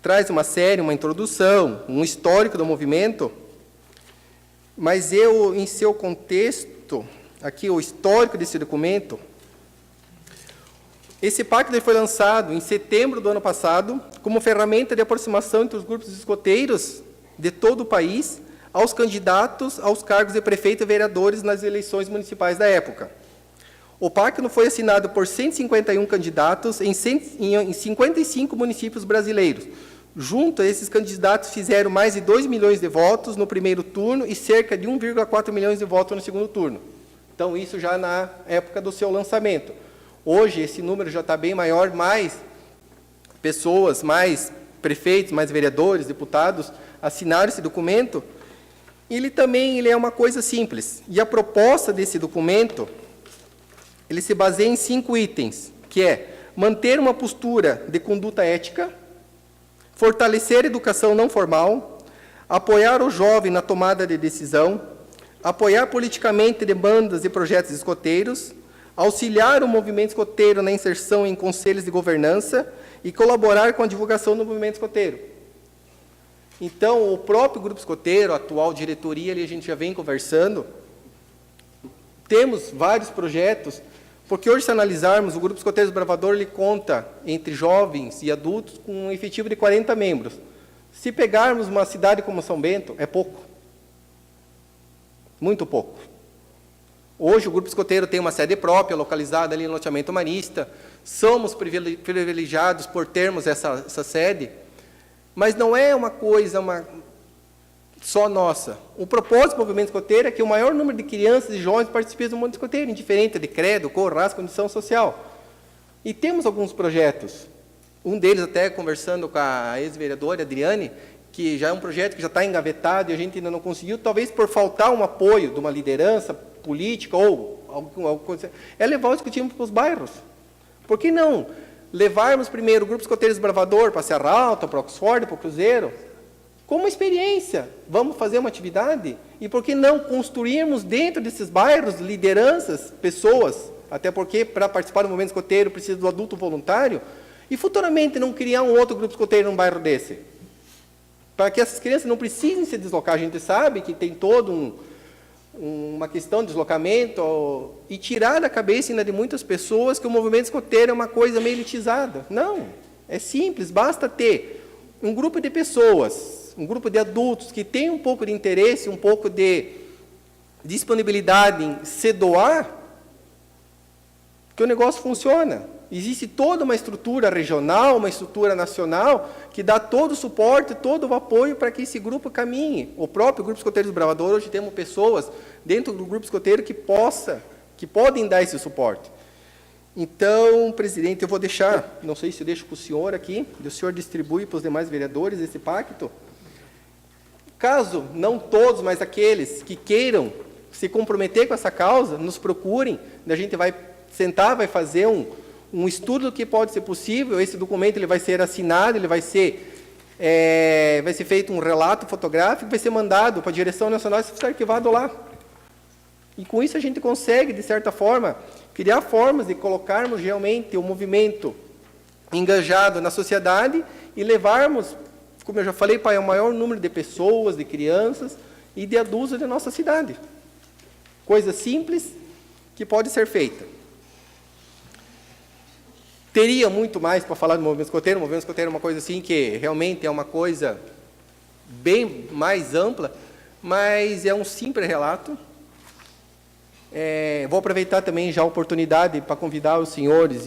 traz uma introdução, um histórico do movimento, mas em seu contexto, aqui o histórico desse documento, esse pacto foi lançado em setembro do ano passado, como ferramenta de aproximação entre os grupos escoteiros de todo o país aos candidatos aos cargos de prefeito e vereadores nas eleições municipais da época. O pacto foi assinado por 151 candidatos em 55 municípios brasileiros. Junto a esses candidatos fizeram mais de 2 milhões de votos no primeiro turno e cerca de 1,4 milhões de votos no segundo turno. Então, isso já na época do seu lançamento. Hoje, esse número já está bem maior, mais pessoas, mais prefeitos, mais vereadores, deputados assinaram esse documento. Ele é uma coisa simples. E a proposta desse documento, ele se baseia em 5 itens, que é manter uma postura de conduta ética, fortalecer a educação não formal, apoiar o jovem na tomada de decisão, apoiar politicamente demandas e projetos escoteiros, auxiliar o movimento escoteiro na inserção em conselhos de governança e colaborar com a divulgação do movimento escoteiro. Então, o próprio Grupo Escoteiro, a atual diretoria, ali a gente já vem conversando, temos vários projetos, porque hoje, se analisarmos, o Grupo Escoteiro Desbravador, ele conta, entre jovens e adultos, com um efetivo de 40 membros. Se pegarmos uma cidade como São Bento, é pouco. Muito pouco. Hoje, o Grupo Escoteiro tem uma sede própria, localizada ali no loteamento marista. Somos privilegiados por termos essa sede, mas não é uma coisa só nossa. O propósito do movimento escoteiro é que o maior número de crianças e jovens participem do movimento escoteiro, indiferente de credo, cor, raça, condição social. E temos alguns projetos. Um deles, até conversando com a ex-vereadora Adriane, que já é um projeto que já está engavetado e a gente ainda não conseguiu, talvez por faltar um apoio de uma liderança política ou alguma coisa, é levar o escotismo para os bairros. Por que não levarmos primeiro o Grupo Escoteiro Desbravador para a Serra Alta, para o Oxford, para o Cruzeiro, como experiência? Vamos fazer uma atividade? E por que não construirmos dentro desses bairros lideranças, pessoas, até porque para participar do movimento escoteiro precisa do adulto voluntário, e futuramente não criar um outro grupo escoteiro num bairro desse? Para que essas crianças não precisem se deslocar. A gente sabe que tem todo uma questão de deslocamento e tirar da cabeça ainda de muitas pessoas que o movimento escoteiro é uma coisa meio elitizada. Não, é simples, basta ter um grupo de pessoas, um grupo de adultos que tem um pouco de interesse, um pouco de disponibilidade em se doar, que o negócio funciona. Existe toda uma estrutura regional, uma estrutura nacional, que dá todo o suporte, todo o apoio para que esse grupo caminhe. O próprio Grupo Escoteiro Desbravador, hoje temos pessoas dentro do Grupo Escoteiro que podem dar esse suporte. Então, presidente, eu vou deixar, não sei se eu deixo para o senhor aqui, e o senhor distribui para os demais vereadores esse pacto. Caso, não todos, mas aqueles que queiram se comprometer com essa causa, nos procurem, a gente vai sentar, vai fazer um estudo do que pode ser possível. Esse documento ele vai ser assinado, ele vai ser feito um relato fotográfico, vai ser mandado para a Direção Nacional e ser arquivado lá. E com isso a gente consegue, de certa forma, criar formas de colocarmos realmente o movimento engajado na sociedade e levarmos, como eu já falei, para o maior número de pessoas, de crianças e de adultos da nossa cidade. Coisa simples que pode ser feita. Teria muito mais para falar do movimento escoteiro. O movimento escoteiro é uma coisa assim que realmente é uma coisa bem mais ampla, mas é um simples relato. Vou aproveitar também já a oportunidade para convidar os senhores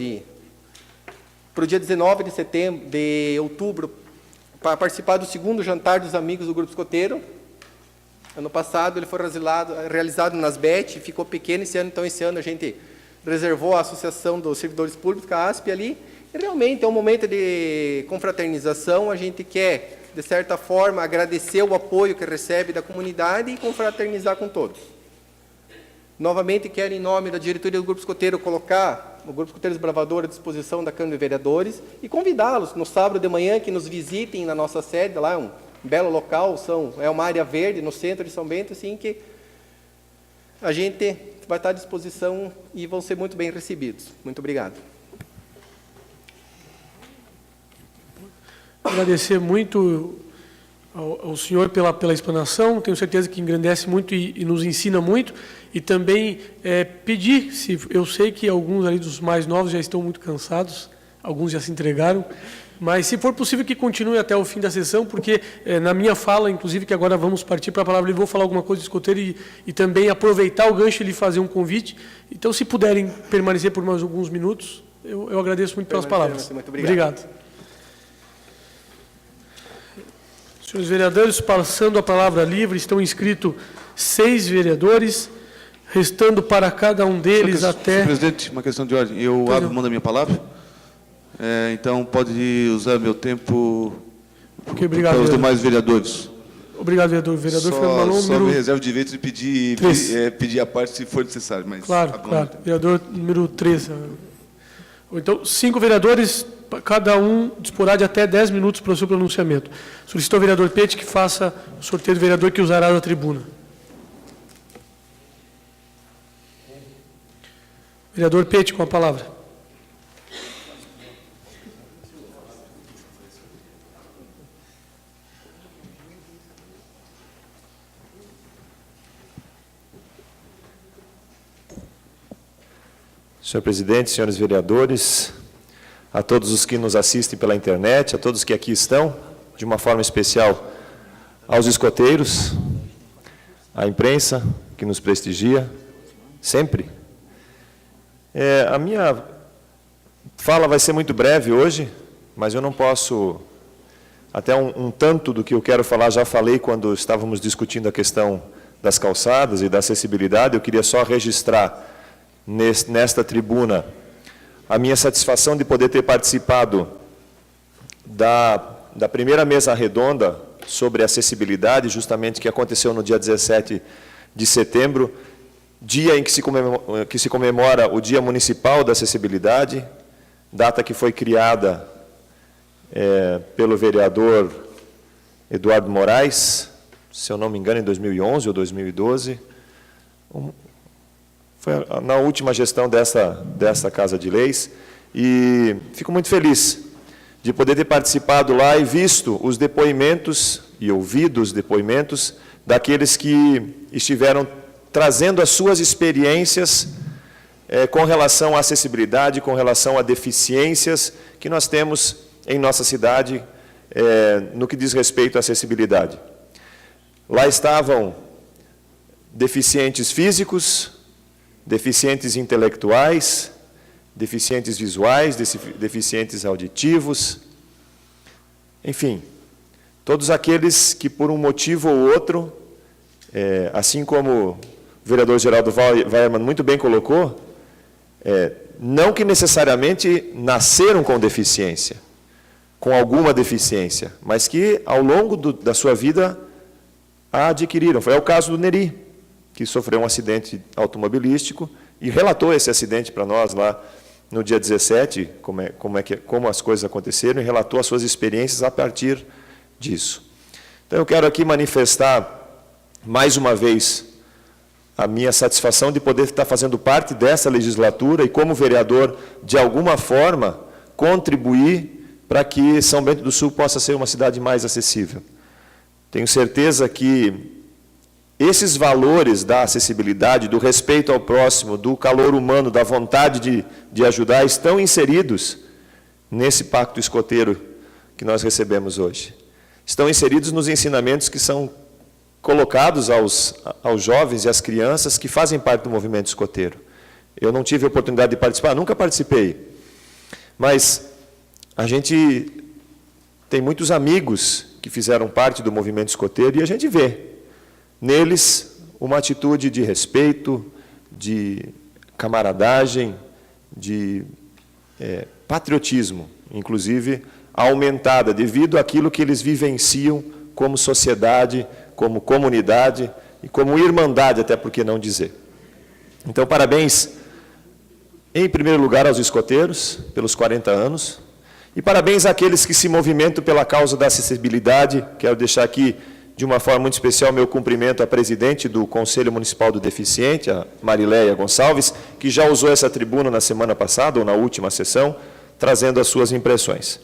para o dia 19 de outubro, para participar do 2º jantar dos amigos do Grupo Escoteiro. Ano passado ele foi realizado nas BET, ficou pequeno esse ano, então esse ano a gente reservou a Associação dos Servidores Públicos, a ASP, ali, e realmente é um momento de confraternização. A gente quer, de certa forma, agradecer o apoio que recebe da comunidade e confraternizar com todos. Novamente, quero, em nome da diretoria do Grupo Escoteiro, colocar o Grupo Escoteiro Desbravador à disposição da Câmara de Vereadores e convidá-los, no sábado de manhã, que nos visitem na nossa sede, lá é um belo local, é uma área verde no centro de São Bento, assim, que a gente vai estar à disposição e vão ser muito bem recebidos. Muito obrigado.
Agradecer muito ao senhor pela explanação, tenho certeza que engrandece muito e nos ensina muito, e também pedir, eu sei que alguns ali dos mais novos já estão muito cansados, alguns já se entregaram, mas se for possível que continue até o fim da sessão, porque na minha fala, inclusive, que agora vamos partir para a palavra, eu vou falar alguma coisa de escoteiro e também aproveitar o gancho e lhe fazer um convite. Então, se puderem permanecer por mais alguns minutos, eu agradeço muito pelas palavras.
Muito obrigado.
Senhores vereadores, passando a palavra livre, estão inscritos 6 vereadores. restando para cada um deles
Senhor
até...
presidente, uma questão de ordem. Eu abro mão da minha palavra. Então, pode usar meu tempo
Ok, obrigado,
para os
vereador.
demais vereadores.
Obrigado, vereador. Vereador Fernando Malon,
Só me
número...
reservo o direito de pedir,
Três.
pedir a parte se for necessário. Mas
Claro,
abro mão
claro.
do tempo.
Vereador número 13. Ou então, 5 vereadores, cada um disporá de até 10 minutos para o seu pronunciamento. Solicito ao vereador Pete que faça o sorteio do vereador que usará da tribuna. Vereador Pete, com a palavra.
Senhor presidente, senhores vereadores, a todos os que nos assistem pela internet, a todos que aqui estão, de uma forma especial aos escoteiros, à imprensa que nos prestigia, sempre. A minha fala vai ser muito breve hoje, mas eu não posso, até um tanto do que eu quero falar, já falei quando estávamos discutindo a questão das calçadas e da acessibilidade. Eu queria só registrar nesta tribuna a minha satisfação de poder ter participado da primeira mesa redonda sobre acessibilidade, justamente que aconteceu no dia 17 de setembro, dia em que se comemora o Dia Municipal da Acessibilidade, data que foi criada pelo vereador Eduardo Moraes, se eu não me engano, em 2011 ou 2012, foi na última gestão dessa Casa de Leis, e fico muito feliz de poder ter participado lá e visto os depoimentos e ouvido os depoimentos daqueles que estiveram trazendo as suas experiências com relação à acessibilidade, com relação a deficiências que nós temos em nossa cidade no que diz respeito à acessibilidade. Lá estavam deficientes físicos, deficientes intelectuais, deficientes visuais, deficientes auditivos, enfim, todos aqueles que por um motivo ou outro, assim como o vereador Geraldo Weiermann muito bem colocou, não que necessariamente nasceram com deficiência, com alguma deficiência, mas que ao longo da sua vida a adquiriram. Foi o caso do Neri, que sofreu um acidente automobilístico e relatou esse acidente para nós lá no dia 17, como as coisas aconteceram, e relatou as suas experiências a partir disso. Então, eu quero aqui manifestar, mais uma vez, a minha satisfação de poder estar fazendo parte dessa legislatura e, como vereador, de alguma forma, contribuir para que São Bento do Sul possa ser uma cidade mais acessível. Tenho certeza que esses valores da acessibilidade, do respeito ao próximo, do calor humano, da vontade de ajudar, estão inseridos nesse pacto escoteiro que nós recebemos hoje. Estão inseridos nos ensinamentos que são colocados aos jovens e às crianças que fazem parte do movimento escoteiro. Eu não tive a oportunidade de participar, nunca participei, mas a gente tem muitos amigos que fizeram parte do movimento escoteiro e a gente vê neles uma atitude de respeito, de camaradagem, de patriotismo, inclusive aumentada, devido àquilo que eles vivenciam como sociedade, como comunidade e como irmandade, até por que não dizer. Então, parabéns, em primeiro lugar, aos escoteiros, pelos 40 anos, e parabéns àqueles que se movimentam pela causa da acessibilidade. Quero deixar aqui, de uma forma muito especial, meu cumprimento à presidente do Conselho Municipal do Deficiente, a Marileia Gonçalves, que já usou essa tribuna na semana passada, ou na última sessão, trazendo as suas impressões.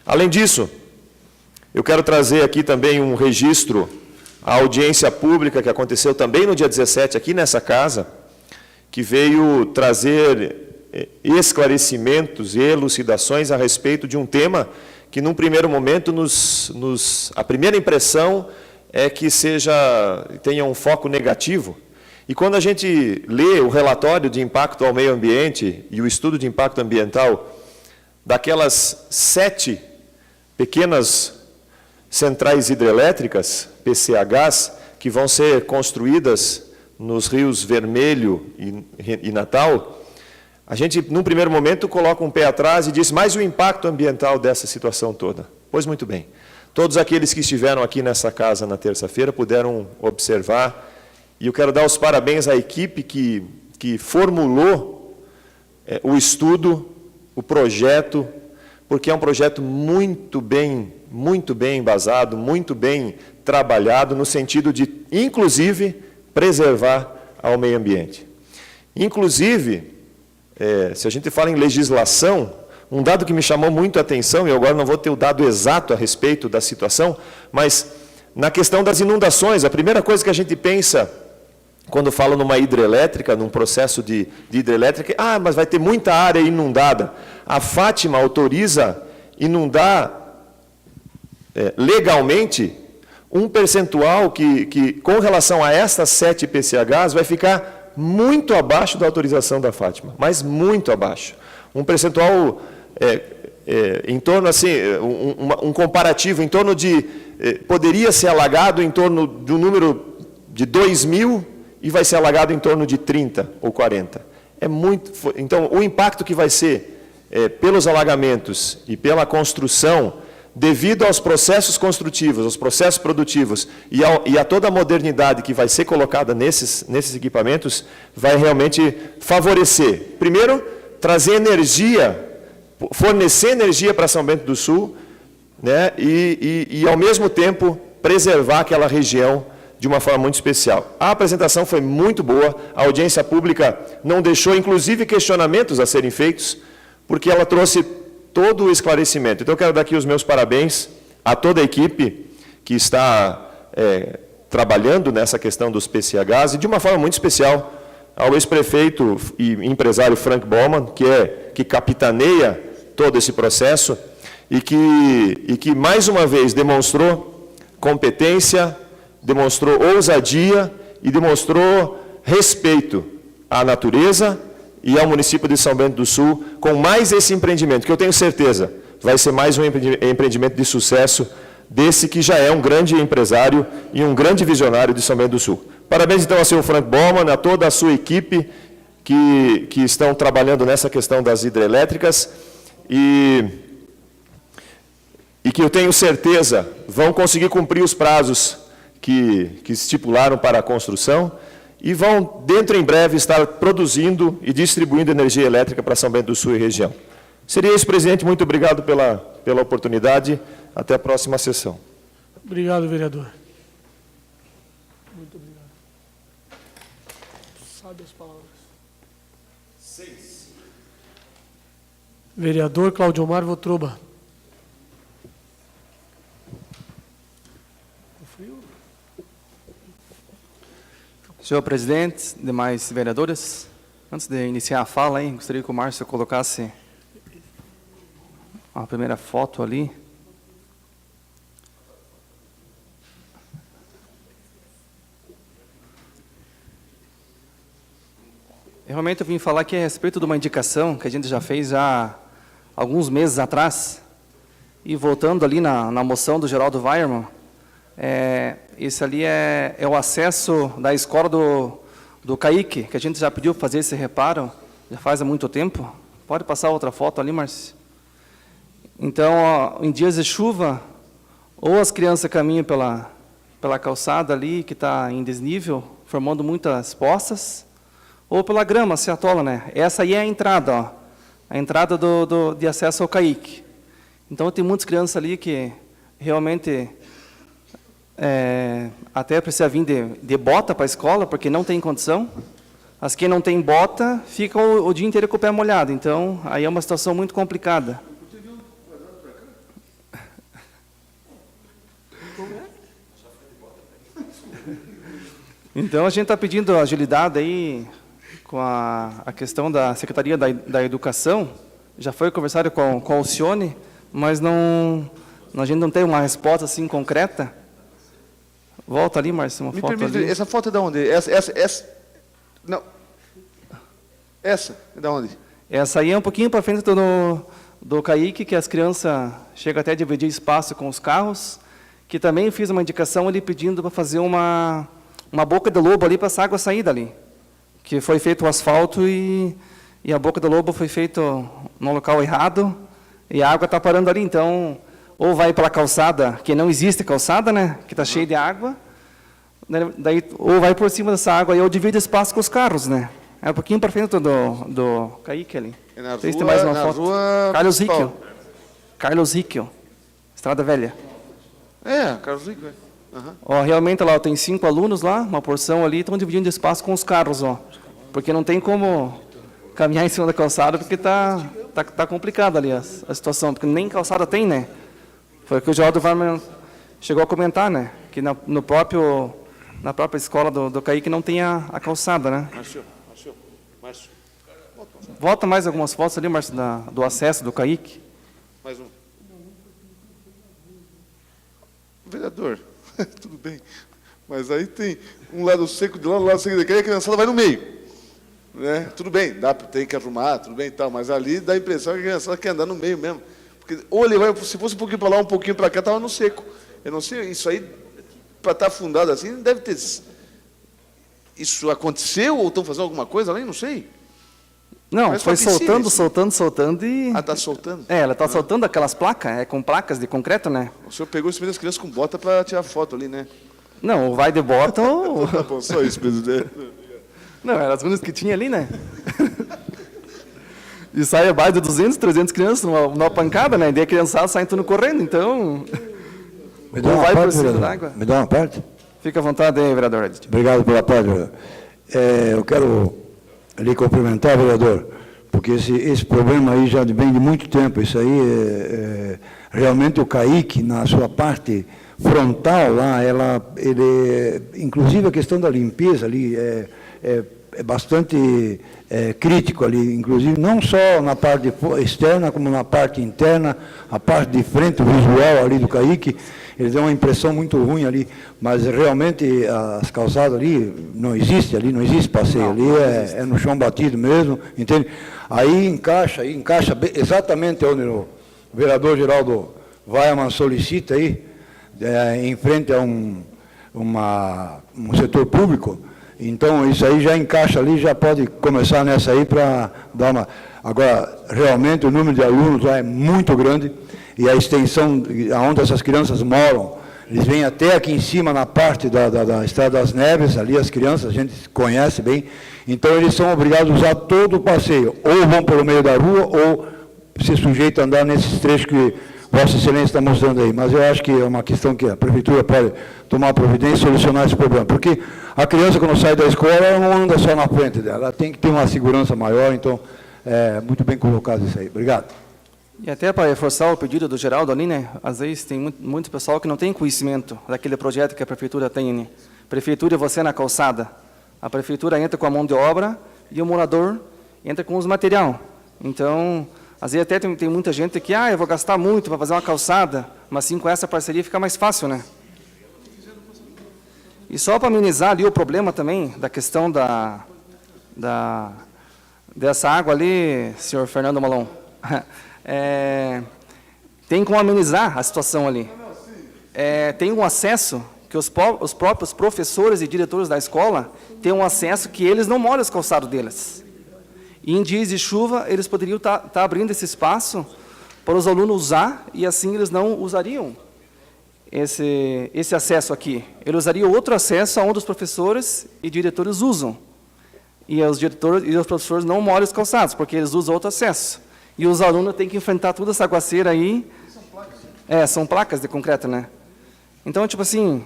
Além disso, eu quero trazer aqui também um registro à audiência pública que aconteceu também no dia 17, aqui nessa casa, que veio trazer esclarecimentos e elucidações a respeito de um tema que, num primeiro momento, a primeira impressão é que tenha um foco negativo. E quando a gente lê o relatório de impacto ao meio ambiente e o estudo de impacto ambiental daquelas 7 pequenas centrais hidrelétricas, PCHs, que vão ser construídas nos rios Vermelho e Natal, a gente, num primeiro momento, coloca um pé atrás e diz, mas o impacto ambiental dessa situação toda? Pois muito bem. Todos aqueles que estiveram aqui nessa casa na terça-feira puderam observar, e eu quero dar os parabéns à equipe que formulou o estudo, o projeto, porque é um projeto muito bem embasado, muito bem trabalhado, no sentido de, inclusive, preservar ao meio ambiente. Inclusive, se a gente fala em legislação, um dado que me chamou muito a atenção, e eu agora não vou ter o dado exato a respeito da situação, mas na questão das inundações, a primeira coisa que a gente pensa quando fala numa hidrelétrica, num processo de hidrelétrica, mas vai ter muita área inundada. A Fátima autoriza inundar legalmente um percentual que, com relação a estas 7 PCHs, vai ficar muito abaixo da autorização da Fátima, mas muito abaixo. Um percentual em torno, assim, um comparativo, em torno de, poderia ser alagado em torno de um número de 2.000 e vai ser alagado em torno de 30 ou 40. Então, o impacto que vai ser pelos alagamentos e pela construção, devido aos processos construtivos, aos processos produtivos e a toda a modernidade que vai ser colocada nesses equipamentos, vai realmente favorecer, primeiro, trazer energia, fornecer energia para São Bento do Sul, né, e ao mesmo tempo, preservar aquela região de uma forma muito especial. A apresentação foi muito boa, a audiência pública não deixou, inclusive, questionamentos a serem feitos, porque ela trouxe todo o esclarecimento. Então, eu quero dar aqui os meus parabéns a toda a equipe que está trabalhando nessa questão dos PCHs, e de uma forma muito especial ao ex-prefeito e empresário Frank Baumann, que capitaneia todo esse processo, e que mais uma vez demonstrou competência, demonstrou ousadia e demonstrou respeito à natureza e ao município de São Bento do Sul, com mais esse empreendimento, que eu tenho certeza vai ser mais um empreendimento de sucesso desse que já é um grande empresário e um grande visionário de São Bento do Sul. Parabéns, então, ao senhor Frank Baumann, a toda a sua equipe que estão trabalhando nessa questão das hidrelétricas e que eu tenho certeza vão conseguir cumprir os prazos que estipularam para a construção e vão, dentro em breve, estar produzindo e distribuindo energia elétrica para São Bento do Sul e região. Seria isso, presidente. Muito obrigado pela oportunidade. Até a próxima sessão.
Obrigado, vereador. Muito obrigado. Sabe as palavras. 6. Vereador Claudiomar Votroba.
Senhor presidente, demais vereadores, antes de iniciar a fala, gostaria que o Márcio colocasse a primeira foto ali. Realmente eu vim falar aqui a respeito de uma indicação que a gente já fez há alguns meses atrás, e voltando ali na moção do Geraldo Weiermann, esse ali é o acesso da escola do Caique, que a gente já pediu para fazer esse reparo, já faz há muito tempo. Pode passar outra foto ali, Márcio? Então, em dias de chuva, ou as crianças caminham pela calçada ali, que está em desnível, formando muitas poças, ou pela grama, se atola, né? Essa aí é a entrada, a entrada de acesso ao Caique. Então, tem muitas crianças ali que realmente até precisa vir de bota para a escola, porque não tem condição. As que não têm bota ficam o dia inteiro com o pé molhado. Então, aí é uma situação muito complicada. Então, a gente está pedindo agilidade aí com a questão da Secretaria da Educação. Já foi conversado com o Alcione, mas a gente não tem uma resposta assim concreta. Volta ali, Márcio, uma foto ali.
Essa foto é de onde? Não. Essa é de onde?
Essa aí é um pouquinho para frente do Caique, que as crianças chegam até a dividir espaço com os carros, que também fiz uma indicação ali pedindo para fazer uma uma boca de lobo ali para essa água sair dali. Que foi feito o asfalto e a boca do lobo foi feito no local errado e a água está parando ali. Então, ou vai pela calçada, que não existe calçada, né? Que está cheia de água, né? Daí, ou vai por cima dessa água e eu divido espaço com os carros, né? É um pouquinho para frente do Kaique ali.
É na
Não sei se
rua,
tem mais uma
na
foto.
rua
Carlos
principal.
Rickel. Carlos Rickel. Estrada Velha.
Carlos Rico, Aham.
Ó, realmente lá tem 5 alunos lá, uma porção ali, estão dividindo espaço com os carros, ó. Porque não tem como caminhar em cima da calçada, porque tá complicado ali a situação, porque nem calçada tem, né? Foi o que o Geraldo Weimer chegou a comentar, né? Que na própria escola do Kaique não tem a calçada, né?
Márcio.
Volta mais algumas fotos ali, Márcio, do acesso do Kaique.
Mais um. Vereador, tudo bem. Mas aí tem um lado seco de lá, um lado seco daqui, e a criançada vai no meio. Né? Tudo bem, tem que arrumar, tudo bem e tal, mas ali dá a impressão que a criançada quer andar no meio mesmo. Porque, ou ele vai, se fosse um pouquinho para lá, um pouquinho para cá, estava no seco. Eu não sei, isso aí, para estar afundado assim, deve ter... Isso aconteceu ou estão fazendo alguma coisa ali? Não sei.
Não,
Mas
foi
só piscina,
soltando e...
está soltando?
ela está soltando aquelas placas, com placas de concreto, né?
O senhor pegou as primeiras crianças com bota para tirar foto ali, né?
Não, ou vai de bota ou...
Tá bom, só isso, presidente.
Não, eram as únicas que tinha ali, né? E sai abaixo de 200, 300 crianças numa pancada, né? E daí a criançada sai tudo correndo, então...
Me dá
Ou
uma
vai por
parte,
cima
vereador?
d'água.
Me dá uma parte?
Fica à vontade aí, vereador Edith.
Obrigado pela parte, vereador. Eu quero lhe cumprimentar, vereador, porque esse problema aí já vem de muito tempo. Isso aí, realmente o Kaique, na sua parte frontal lá, inclusive a questão da limpeza ali é bastante crítico ali, inclusive não só na parte externa, como na parte interna, a parte de frente, o visual ali do Kaique, ele deu uma impressão muito ruim ali, mas realmente as calçadas ali não existe passeio, ali é no chão batido mesmo, entende? Aí encaixa exatamente onde o vereador Geraldo Weimer solicita aí, em frente a um setor público. Então, isso aí já encaixa ali, já pode começar nessa aí para dar uma... Agora, realmente, o número de alunos lá é muito grande e a extensão, onde essas crianças moram, eles vêm até aqui em cima, na parte da Estrada das Neves, ali as crianças, a gente conhece bem. Então, eles são obrigados a usar todo o passeio, ou vão pelo meio da rua, ou se sujeitam a andar nesses trechos que Vossa Excelência está mostrando aí. Mas eu acho que é uma questão que a Prefeitura pode tomar providência e solucionar esse problema. Porque a criança, quando sai da escola, ela não anda só na frente dela, ela tem que ter uma segurança maior. Então, muito bem colocado isso aí. Obrigado.
E até para reforçar o pedido do Geraldo ali, né? Às vezes tem muito pessoal que não tem conhecimento daquele projeto que a Prefeitura tem, né? Prefeitura é você na calçada. A Prefeitura entra com a mão de obra e o morador entra com os material. Então... Às vezes até tem muita gente que, eu vou gastar muito para fazer uma calçada, mas sim com essa parceria fica mais fácil, né? E só para amenizar ali o problema também, da questão dessa água ali, senhor Fernando Malon, tem como amenizar a situação ali. Tem um acesso que os próprios professores e diretores da escola têm um acesso que eles não molham os calçados deles. E em dias de chuva, eles poderiam estar abrindo esse espaço para os alunos usar, e assim eles não usariam esse acesso aqui. Eles usariam outro acesso onde os professores e diretores usam. E os diretores e os professores não molham os calçados, porque eles usam outro acesso. E os alunos têm que enfrentar toda essa aguaceira aí. São placas de concreto, né? Então, tipo assim,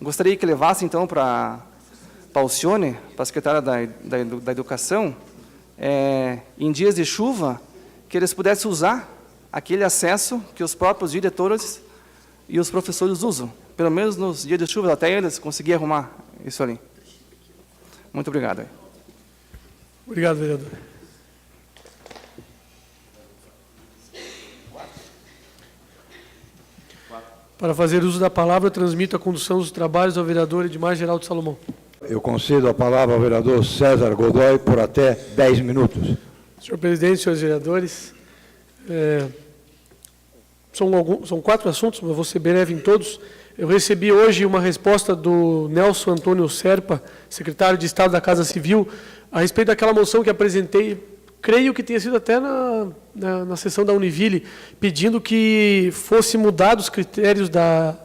gostaria que levasse, então, para Alcione, para a secretária da Educação, em dias de chuva, que eles pudessem usar aquele acesso que os próprios diretores e os professores usam. Pelo menos nos dias de chuva, até eles conseguiam arrumar isso ali. Muito obrigado.
Obrigado, vereador. Para fazer uso da palavra, eu transmito a condução dos trabalhos ao vereador Edmar Geraldo Salomão.
Eu concedo a palavra ao vereador César Godoy por até 10 minutos.
Senhor presidente, senhores vereadores, são 4 assuntos, mas vou ser breve em todos. Eu recebi hoje uma resposta do Nelson Antônio Serpa, secretário de Estado da Casa Civil, a respeito daquela moção que apresentei, creio que tenha sido até na sessão da Univille, pedindo que fosse mudado os critérios da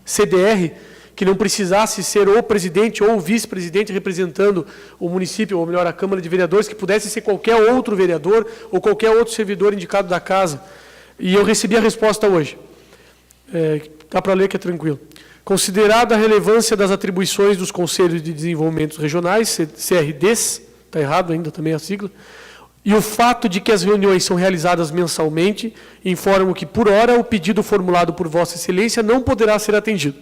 CDR, que não precisasse ser o presidente ou o vice-presidente representando o município, ou melhor, a Câmara de Vereadores, que pudesse ser qualquer outro vereador ou qualquer outro servidor indicado da Casa. E eu recebi a resposta hoje. Dá para ler que é tranquilo. Considerada a relevância das atribuições dos Conselhos de Desenvolvimento Regionais, CRDs, está errado ainda também a sigla, e o fato de que as reuniões são realizadas mensalmente, informo que, por hora, o pedido formulado por Vossa Excelência não poderá ser atendido.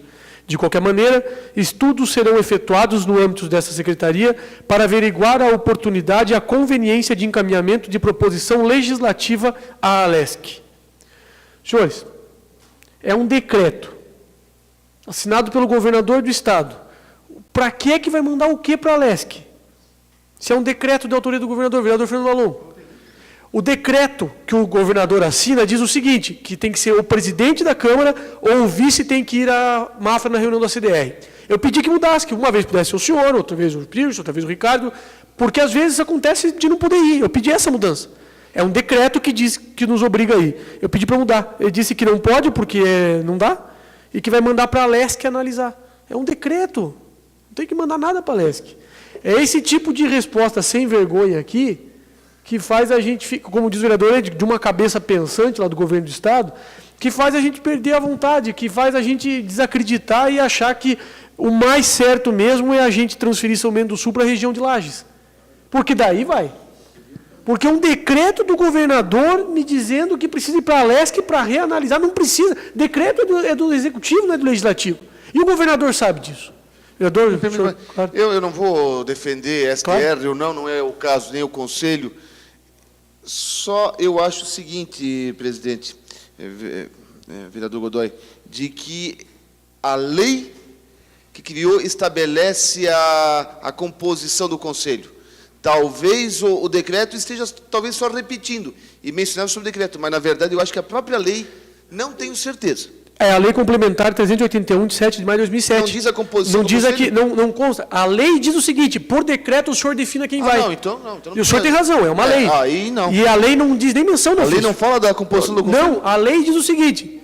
De qualquer maneira, estudos serão efetuados no âmbito dessa Secretaria para averiguar a oportunidade e a conveniência de encaminhamento de proposição legislativa à ALESC. Senhores, é um decreto assinado pelo governador do Estado. Para que vai mandar o que para a ALESC? Se é um decreto de autoria do governador, vereador Fernando Alon. O decreto que o governador assina diz o seguinte, que tem que ser o presidente da Câmara ou o vice tem que ir à Mafra na reunião da CDR. Eu pedi que mudasse, que uma vez pudesse ser o senhor, outra vez o Pirso, outra vez o Ricardo, porque às vezes acontece de não poder ir. Eu pedi essa mudança. É um decreto que diz que nos obriga a ir. Eu pedi para mudar. Ele disse que não pode porque não dá e que vai mandar para a LESC analisar. É um decreto. Não tem que mandar nada para a LESC. É esse tipo de resposta sem vergonha aqui que faz a gente, como diz o vereador, de uma cabeça pensante lá do governo do Estado, que faz a gente perder a vontade, que faz a gente desacreditar e achar que o mais certo mesmo é a gente transferir São Bento do Sul para a região de Lages. Porque daí vai. Porque um decreto do governador me dizendo que precisa ir para a LESC para reanalisar, não precisa. Decreto é do Executivo, não é do Legislativo. E o governador sabe disso. Vereador, senhor, claro.
Eu não vou defender STR,
Claro.
não é o caso, nem o Conselho. Só eu acho o seguinte, presidente, vereador Godoy, de que a lei que criou estabelece a composição do Conselho. Talvez o decreto esteja talvez só repetindo e mencionando sobre o decreto, mas, na verdade, eu acho que a própria lei, não tenho certeza.
É a Lei Complementar 381, de 7 de maio de 2007.
Não diz a composição
Não
do
diz
Conselho?
aqui, não consta. A lei diz o seguinte, por decreto o senhor defina quem vai.
Não, então não.
E o senhor tem razão, é uma lei.
Aí não.
E a lei não diz nem menção.
A lei não fala da composição do Conselho?
Não, a lei diz o seguinte,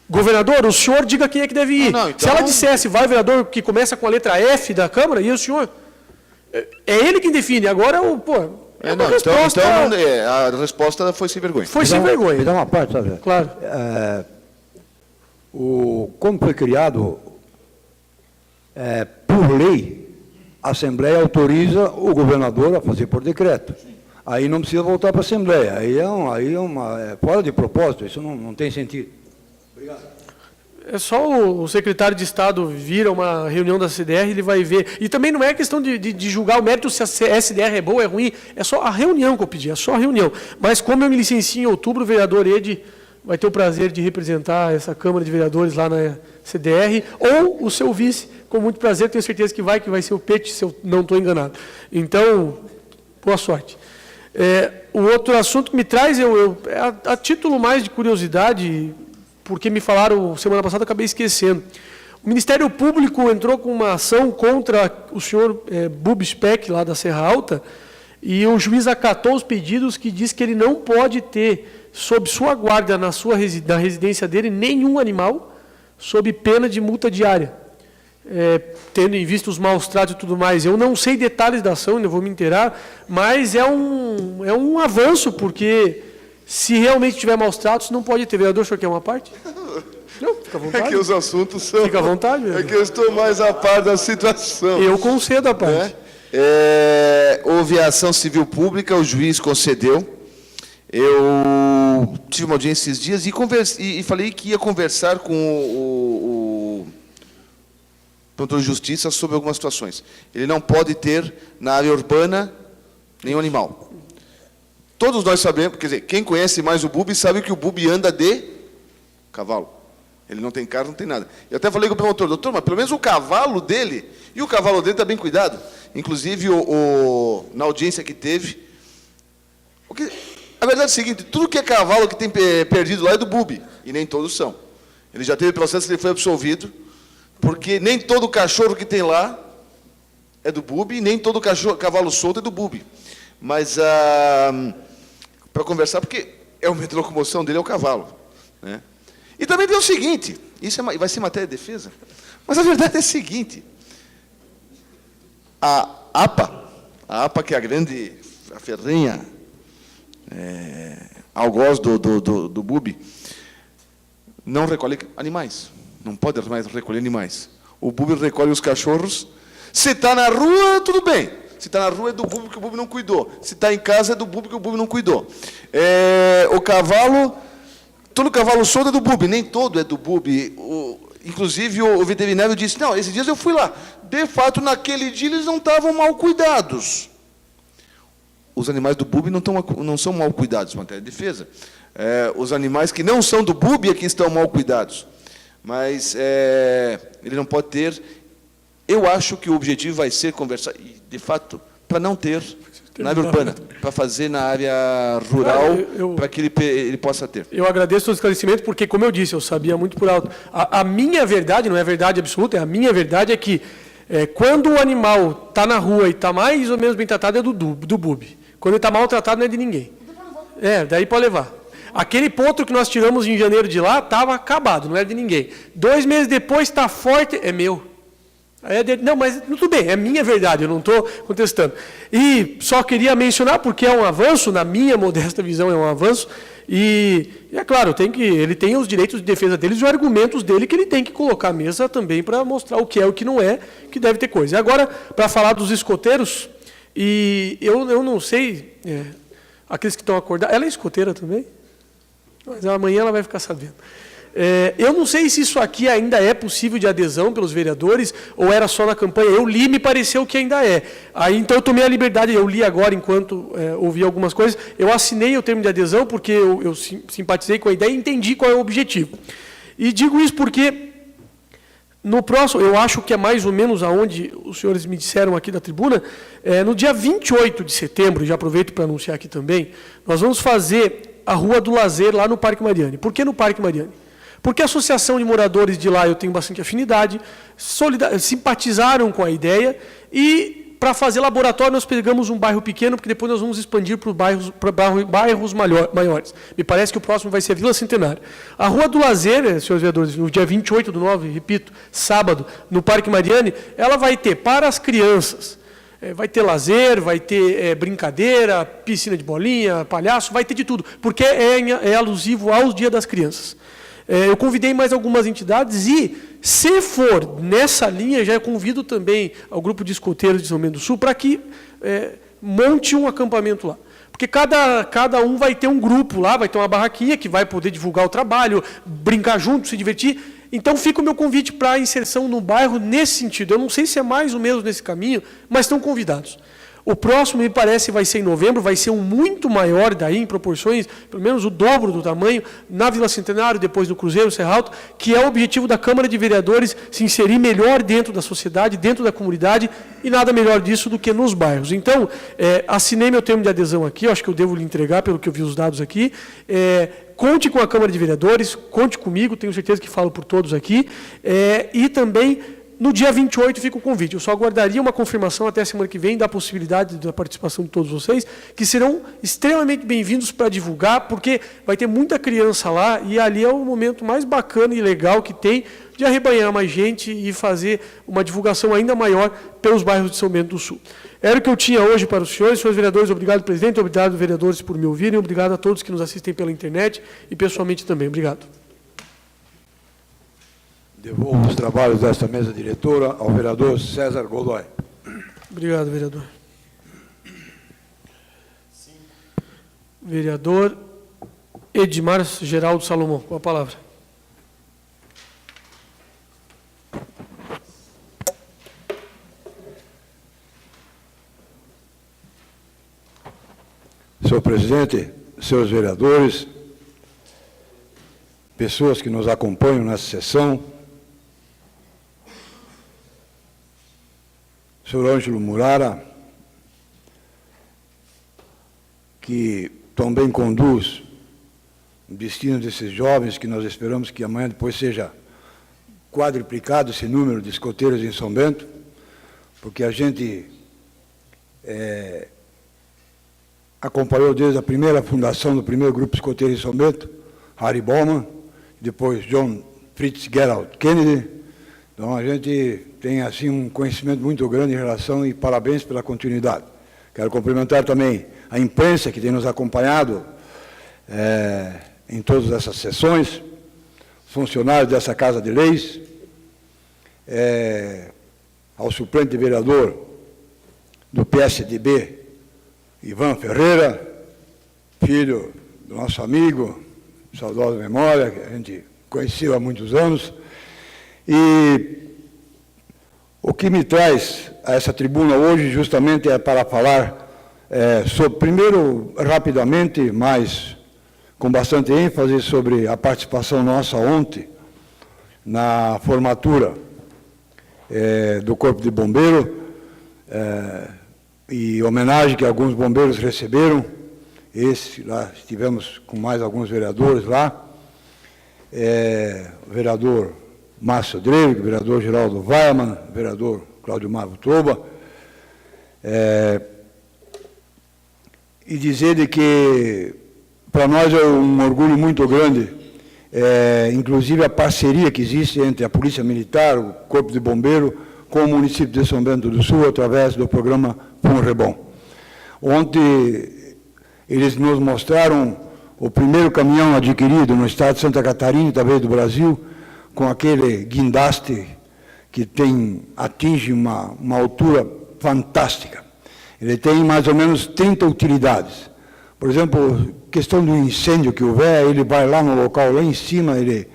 governador, o senhor diga quem é que deve ir.
Não, então...
Se ela dissesse, vai vereador que começa com a letra F da Câmara, e o senhor... É ele quem define. Agora, uma resposta...
a resposta foi sem vergonha.
Foi sem vergonha.
Me dá uma parte, sabe?
Claro.
Como foi criado, por lei, a Assembleia autoriza o governador a fazer por decreto. Aí não precisa voltar para a Assembleia. Aí é fora de propósito, isso não tem sentido. Obrigado.
É só o secretário de Estado vir a uma reunião da CDR, ele vai ver. E também não é questão de julgar o mérito se a SDR é boa ou é ruim, é só a reunião que eu pedi, é só a reunião. Mas como eu me licencio em outubro, o vereador Ede vai ter o prazer de representar essa Câmara de Vereadores lá na CDR, ou o seu vice, com muito prazer, tenho certeza que vai ser o Pete, se eu não estou enganado. Então, boa sorte. O outro assunto que me traz, a título mais de curiosidade, porque me falaram semana passada, acabei esquecendo. O Ministério Público entrou com uma ação contra o senhor Bubspec, lá da Serra Alta, e o juiz acatou os pedidos que diz que ele não pode ter sob sua guarda na residência dele nenhum animal, sob pena de multa diária, tendo em vista os maus tratos e tudo mais. Eu não sei detalhes da ação, ainda vou me inteirar, mas é um avanço, porque se realmente tiver maus tratos, não pode ter. Vereador, o senhor quer uma parte? Não, fica à vontade.
É que os assuntos são...
Fica à vontade, vereador.
É que eu estou mais a par da situação.
Eu concedo a parte.
Houve a ação civil pública, o juiz concedeu. Eu tive uma audiência esses dias e falei que ia conversar com o promotor de justiça sobre algumas situações. Ele não pode ter na área urbana nenhum animal. Todos nós sabemos, quer dizer, quem conhece mais o Bubi sabe que o Bubi anda de cavalo. Ele não tem carro, não tem nada. Eu até falei com o promotor, doutor, mas pelo menos o cavalo dele, e o cavalo dele está bem cuidado. Inclusive, na audiência que teve... A verdade é o seguinte, tudo que é cavalo que tem perdido lá é do Bubi, e nem todos são. Ele já teve processo, ele foi absolvido, Porque nem todo cachorro que tem lá é do BUB, nem todo cavalo solto é do BUB. Mas, para conversar, porque é o meio de locomoção dele é o cavalo, né? E também tem o seguinte, isso vai ser matéria de defesa, mas a verdade é a seguinte, a APA, que é a ferrenha algoz do BUB, não recolhe animais, não pode mais recolher animais. O BUB recolhe os cachorros. Se está na rua, tudo bem. Se está na rua é do BUB que o BUB não cuidou. Se está em casa é do BUB que o BUB não cuidou. O cavalo, todo cavalo solto é do BUB, nem todo é do BUB. Inclusive o veterinário disse, não, esses dias eu fui lá. De fato, naquele dia eles não estavam mal cuidados. Os animais do BUB não são mal cuidados, matéria de defesa. Os animais que não são do BUB é que estão mal cuidados. Mas ele não pode ter. Eu acho que o objetivo vai ser conversar, e, de fato, para não ter na área urbana, para fazer na área rural, para que ele possa ter.
Eu agradeço o esclarecimento, porque, como eu disse, eu sabia muito por alto. A minha verdade, não é verdade absoluta, a minha verdade é que quando o animal está na rua e está mais ou menos bem tratado, é do BUB. Quando ele está maltratado, não é de ninguém. Daí pode levar. Aquele potro que nós tiramos em janeiro de lá estava acabado, não era de ninguém. 2 meses depois está forte, é meu. Não, mas tudo bem, é minha verdade, eu não estou contestando. E só queria mencionar, porque é um avanço, na minha modesta visão é um avanço, e é claro, ele tem os direitos de defesa deles e os argumentos dele que ele tem que colocar à mesa também para mostrar o que é e o que não é, que deve ter coisa. E agora, para falar dos escoteiros, e eu não sei, aqueles que estão acordados, ela é escoteira também? Mas amanhã ela vai ficar sabendo. Eu não sei se isso aqui ainda é possível de adesão pelos vereadores ou era só na campanha. Eu li e me pareceu que ainda é. Aí, então, eu tomei a liberdade, eu li agora enquanto ouvi algumas coisas. Eu assinei o termo de adesão porque eu simpatizei com a ideia e entendi qual é o objetivo. E digo isso porque, no próximo, eu acho que é mais ou menos aonde os senhores me disseram aqui da tribuna, no dia 28 de setembro, já aproveito para anunciar aqui também, nós vamos fazer a Rua do Lazer lá no Parque Mariani. Por que no Parque Mariani? Porque a associação de moradores de lá eu tenho bastante afinidade, simpatizaram com a ideia e, para fazer laboratório, nós pegamos um bairro pequeno, porque depois nós vamos expandir para bairros maiores. Me parece que o próximo vai ser a Vila Centenário. A Rua do Lazer, senhores vereadores, no dia 28/9, repito, sábado, no Parque Mariani, ela vai ter para as crianças, vai ter lazer, vai ter brincadeira, piscina de bolinha, palhaço, vai ter de tudo, porque é alusivo aos Dias das Crianças. Eu convidei mais algumas entidades e, se for nessa linha, já convido também ao grupo de escoteiros de São Bento do Sul para que monte um acampamento lá. Porque cada um vai ter um grupo lá, vai ter uma barraquinha que vai poder divulgar o trabalho, brincar junto, se divertir. Então, fica o meu convite para a inserção no bairro nesse sentido. Eu não sei se é mais ou menos nesse caminho, mas estão convidados. O próximo, me parece, vai ser em novembro, vai ser um muito maior daí, em proporções, pelo menos o dobro do tamanho, na Vila Centenário, depois no Cruzeiro, Serra Alto, que é o objetivo da Câmara de Vereadores se inserir melhor dentro da sociedade, dentro da comunidade, e nada melhor disso do que nos bairros. Então, assinei meu termo de adesão aqui, eu acho que eu devo lhe entregar, pelo que eu vi os dados aqui. Conte com a Câmara de Vereadores, conte comigo, tenho certeza que falo por todos aqui, e também, no dia 28 fica o convite. Eu só aguardaria uma confirmação até a semana que vem da possibilidade da participação de todos vocês, que serão extremamente bem-vindos para divulgar, porque vai ter muita criança lá e ali é o momento mais bacana e legal que tem de arrebanhar mais gente e fazer uma divulgação ainda maior pelos bairros de São Bento do Sul. Era o que eu tinha hoje para os senhores vereadores. Obrigado, presidente. Obrigado, vereadores, por me ouvirem. Obrigado a todos que nos assistem pela internet e pessoalmente também. Obrigado.
Devolvo os trabalhos desta mesa diretora ao vereador César Godoy.
Obrigado, vereador. Vereador Edmar Geraldo Salomão, com a palavra.
Senhor presidente, senhores vereadores, pessoas que nos acompanham nessa sessão, senhor Ângelo Murara, que também conduz o destino desses jovens, que nós esperamos que amanhã depois seja quadruplicado esse número de escoteiros em São Bento, porque a gente acompanhou desde a primeira fundação do primeiro grupo escoteiro em São Bento, Harry Bowman, depois John Fritz Gerald Kennedy. Então, a gente tem assim um conhecimento muito grande em relação, e parabéns pela continuidade. Quero cumprimentar também a imprensa que tem nos acompanhado em todas essas sessões, funcionários dessa Casa de Leis, ao suplente vereador do PSDB, Ivan Ferreira, filho do nosso amigo, saudosa memória, que a gente conheceu há muitos anos. E o que me traz a essa tribuna hoje justamente é para falar sobre, primeiro, rapidamente, mas com bastante ênfase, sobre a participação nossa ontem na formatura do Corpo de Bombeiro, e homenagem que alguns bombeiros receberam. Lá estivemos com mais alguns vereadores lá, o vereador Márcio Dreve, o vereador Geraldo Weimann, o vereador Cláudio Marvo Toba, e dizer de que para nós é um orgulho muito grande, inclusive a parceria que existe entre a Polícia Militar, o Corpo de Bombeiro, com o município de São Bento do Sul, através do programa Funrebom. Ontem, eles nos mostraram o primeiro caminhão adquirido no estado de Santa Catarina e talvez do Brasil, com aquele guindaste que atinge uma altura fantástica. Ele tem mais ou menos 30 utilidades. Por exemplo, questão do incêndio que houver, ele vai lá no local, lá em cima, ele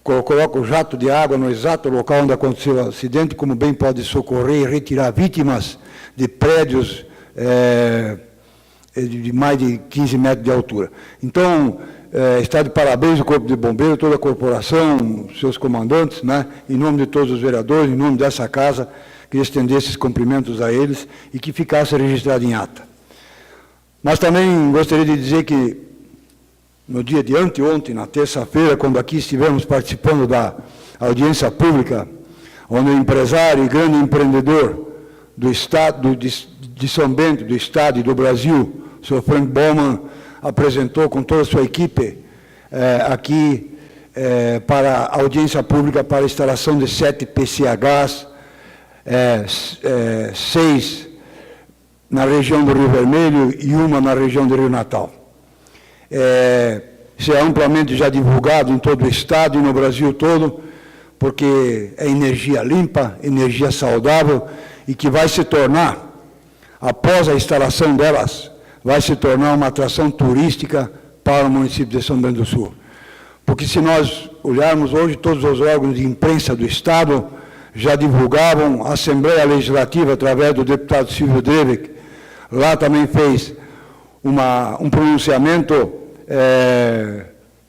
coloca o jato de água no exato local onde aconteceu o acidente, como bem pode socorrer e retirar vítimas de prédios de mais de 15 metros de altura. Então, está de parabéns o Corpo de Bombeiro, toda a corporação, seus comandantes, né, em nome de todos os vereadores, em nome dessa casa, que estendesse esses cumprimentos a eles e que ficasse registrado em ata. Mas também gostaria de dizer que, no dia de anteontem, na terça-feira, quando aqui estivemos participando da audiência pública, onde o empresário e grande empreendedor do Estado de São Bento, do Estado e do Brasil, o senhor Frank Bowman, apresentou com toda a sua equipe aqui para a audiência pública para a instalação de 7 PCHs, 6 na região do Rio Vermelho e 1 na região do Rio Natal. Isso é amplamente já divulgado em todo o Estado e no Brasil todo, porque é energia limpa, energia saudável, e que vai se tornar, após a instalação delas, vai se tornar uma atração turística para o município de São Bento do Sul. Porque se nós olharmos hoje, todos os órgãos de imprensa do Estado já divulgavam, a Assembleia Legislativa, através do deputado Silvio Drevik, lá também fez um pronunciamento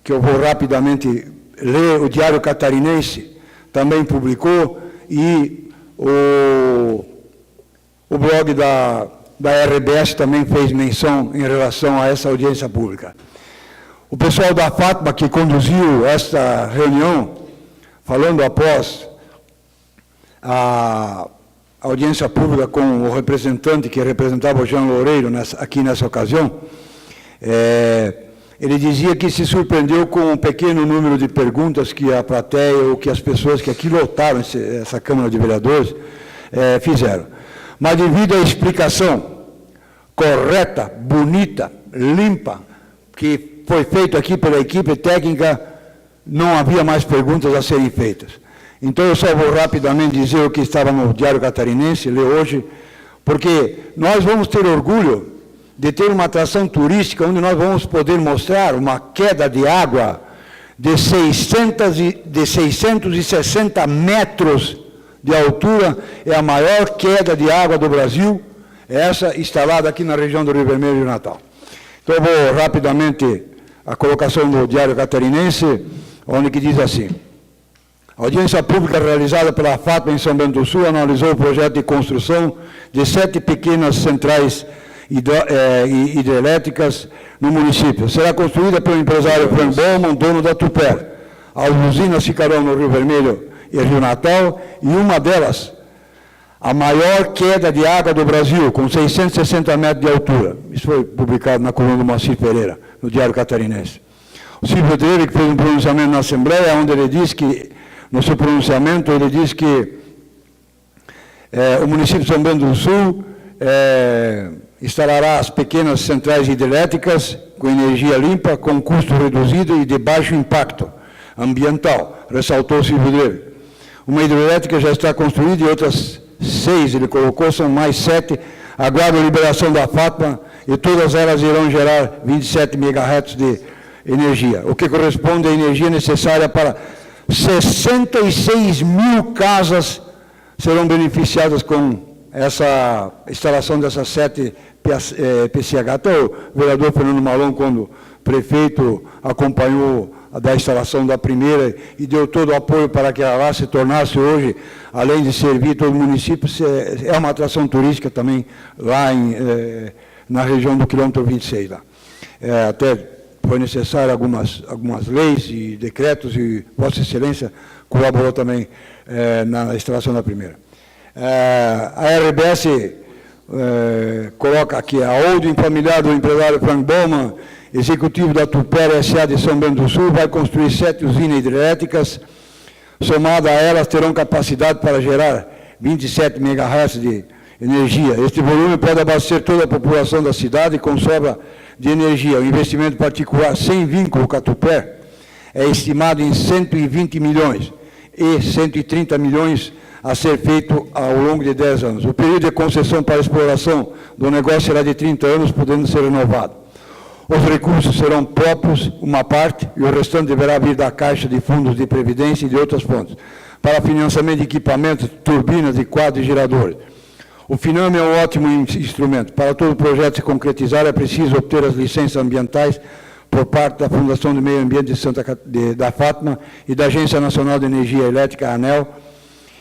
que eu vou rapidamente ler, o Diário Catarinense também publicou, e o blog da RBS também fez menção em relação a essa audiência pública. O pessoal da FATBA, que conduziu esta reunião, falando após a audiência pública com o representante que representava o Jean Loureiro aqui nessa ocasião, ele dizia que se surpreendeu com um pequeno número de perguntas que a plateia ou que as pessoas que aqui lotaram essa Câmara de Vereadores fizeram. Mas devido à explicação correta, bonita, limpa, que foi feito aqui pela equipe técnica, não havia mais perguntas a serem feitas. Então, eu só vou rapidamente dizer o que estava no Diário Catarinense, ler hoje, porque nós vamos ter orgulho de ter uma atração turística onde nós vamos poder mostrar uma queda de água de 660 metros de altura, é a maior queda de água do Brasil, essa instalada aqui na região do Rio Vermelho e do Natal. Então, eu vou rapidamente a colocação do Diário Catarinense, onde que diz assim: a audiência pública realizada pela FATBA em São Bento do Sul analisou o projeto de construção de 7 pequenas centrais hidrelétricas no município. Será construída pelo empresário Frank Bowman, dono da Tupper. As usinas ficarão no Rio Vermelho e Rio Natal, e uma delas, a maior queda de água do Brasil, com 660 metros de altura. Isso foi publicado na coluna do Moacir Pereira, no Diário Catarinense. O Silvio Dreve, que fez um pronunciamento na Assembleia, onde ele diz que, no seu pronunciamento, ele diz que o município de São Bento do Sul instalará as pequenas centrais hidrelétricas com energia limpa, com custo reduzido e de baixo impacto ambiental, ressaltou o Silvio Dreve. Uma hidrelétrica já está construída e outras 6, ele colocou, são mais 7, aguardam a liberação da FATMA e todas elas irão gerar 27 MHz de energia, o que corresponde à energia necessária para 66 mil casas serão beneficiadas com essa instalação dessas 7 PCH. Até o vereador Fernando Malon, quando prefeito, acompanhou da instalação da primeira e deu todo o apoio para que ela lá se tornasse hoje, além de servir todo o município, é uma atração turística também lá na região do quilômetro 26. Lá. Até foi necessário algumas leis e decretos e Vossa Excelência colaborou também na instalação da primeira. A RBS coloca aqui a holding familiar do empresário Frank Bowman, executivo da Tupper S.A. de São Bento do Sul, vai construir 7 usinas hidrelétricas, somada a elas terão capacidade para gerar 27 MHz de energia. Este volume pode abastecer toda a população da cidade com sobra de energia. O investimento particular sem vínculo com a Tupper é estimado em 120 milhões e 130 milhões a ser feito ao longo de 10 anos. O período de concessão para exploração do negócio será de 30 anos, podendo ser renovado. Os recursos serão próprios, uma parte, e o restante deverá vir da Caixa de Fundos de Previdência e de outras fontes, para financiamento de equipamentos, turbinas e quadros e geradores. O FINAME é um ótimo instrumento. Para todo o projeto se concretizar, é preciso obter as licenças ambientais por parte da Fundação do Meio Ambiente da FATMA e da Agência Nacional de Energia Elétrica, ANEEL,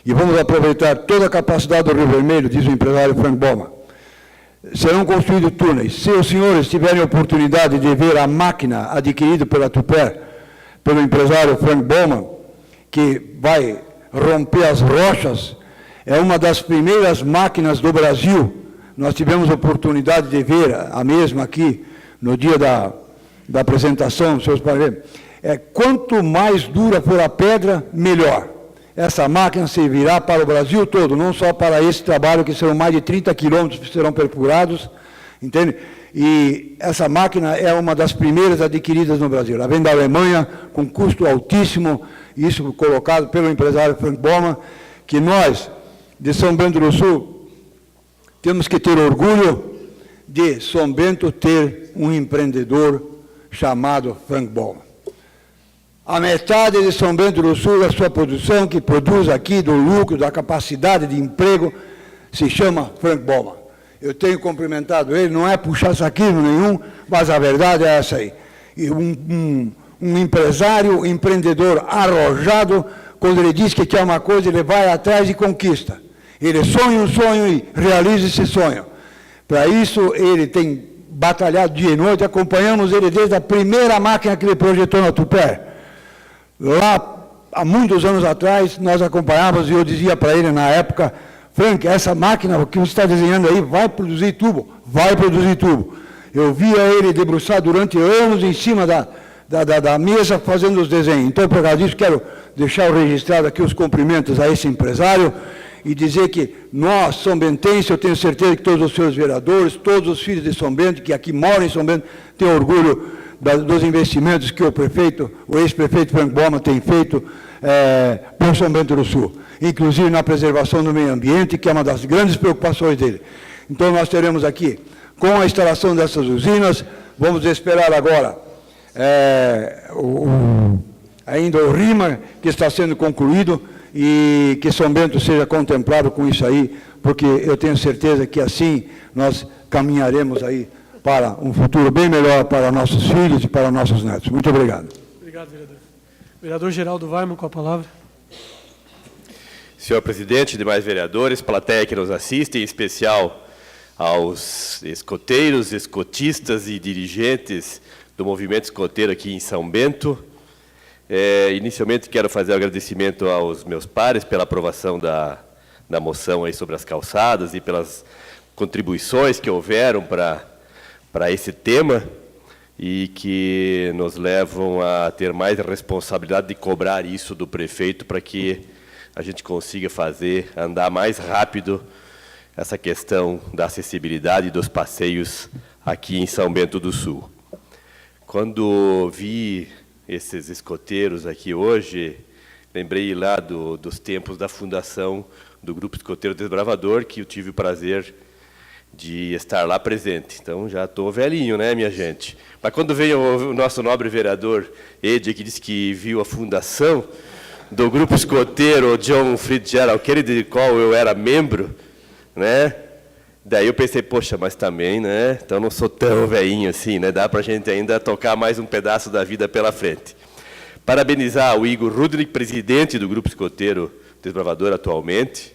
e vamos aproveitar toda a capacidade do Rio Vermelho, diz o empresário Frank Bowman. Serão construídos túneis. Se os senhores tiverem a oportunidade de ver a máquina adquirida pela Tupper, pelo empresário Frank Bowman, que vai romper as rochas, é uma das primeiras máquinas do Brasil. Nós tivemos a oportunidade de ver a mesma aqui, no dia da apresentação, seus parabéns. Quanto mais dura for a pedra, melhor. Essa máquina servirá para o Brasil todo, não só para esse trabalho, que serão mais de 30 quilômetros que serão perfurados, entende? E essa máquina é uma das primeiras adquiridas no Brasil. Ela vem da Alemanha, com custo altíssimo, isso colocado pelo empresário Frank Bowman, que nós, de São Bento do Sul, temos que ter orgulho de São Bento ter um empreendedor chamado Frank Bowman. A metade de São Bento do Sul, a sua produção, que produz aqui do lucro, da capacidade de emprego, se chama Frank Bowman. Eu tenho cumprimentado ele, não é puxar saquismo nenhum, mas a verdade é essa aí. E um empresário, empreendedor arrojado, quando ele diz que quer uma coisa, ele vai atrás e conquista. Ele sonha um sonho e realiza esse sonho. Para isso, ele tem batalhado dia e noite, acompanhamos ele desde a primeira máquina que ele projetou na Tupper. Lá, há muitos anos atrás, nós acompanhávamos e eu dizia para ele na época, Frank, essa máquina que você está desenhando aí vai produzir tubo, vai produzir tubo. Eu via ele debruçar durante anos em cima da mesa fazendo os desenhos. Então, por causa disso, quero deixar registrado aqui os cumprimentos a esse empresário e dizer que nós, São Bentense, eu tenho certeza que todos os seus vereadores, todos os filhos de São Bento, que aqui moram em São Bento, têm orgulho dos investimentos que o ex-prefeito Frank Bowman tem feito por São Bento do Sul, inclusive na preservação do meio ambiente, que é uma das grandes preocupações dele. Então, nós teremos aqui, com a instalação dessas usinas, vamos esperar agora ainda o RIMA, que está sendo concluído, e que São Bento seja contemplado com isso aí, porque eu tenho certeza que assim nós caminharemos aí para um futuro bem melhor para nossos filhos e para nossos netos. Muito obrigado.
Obrigado, vereador. Vereador Geraldo Weimann, com a palavra.
Senhor presidente, demais vereadores, plateia que nos assiste, em especial aos escoteiros, escotistas e dirigentes do movimento escoteiro aqui em São Bento. Inicialmente, quero fazer um agradecimento aos meus pares pela aprovação da moção aí sobre as calçadas e pelas contribuições que houveram para esse tema e que nos levam a ter mais responsabilidade de cobrar isso do prefeito para que a gente consiga fazer andar mais rápido essa questão da acessibilidade dos passeios aqui em São Bento do Sul. Quando vi esses escoteiros aqui hoje, lembrei lá dos tempos da fundação do Grupo Escoteiro Desbravador, que eu tive o prazer de estar lá presente. Então, já estou velhinho, né, minha gente? Mas quando veio o nosso nobre vereador Ed, que disse que viu a fundação do Grupo Escoteiro John Fitzgerald Kennedy, do qual eu era membro, né? Daí eu pensei, poxa, mas também, né? Então não sou tão velhinho assim, né? Dá para a gente ainda tocar mais um pedaço da vida pela frente. Parabenizar o Igor Rudnick, presidente do Grupo Escoteiro Desbravador atualmente,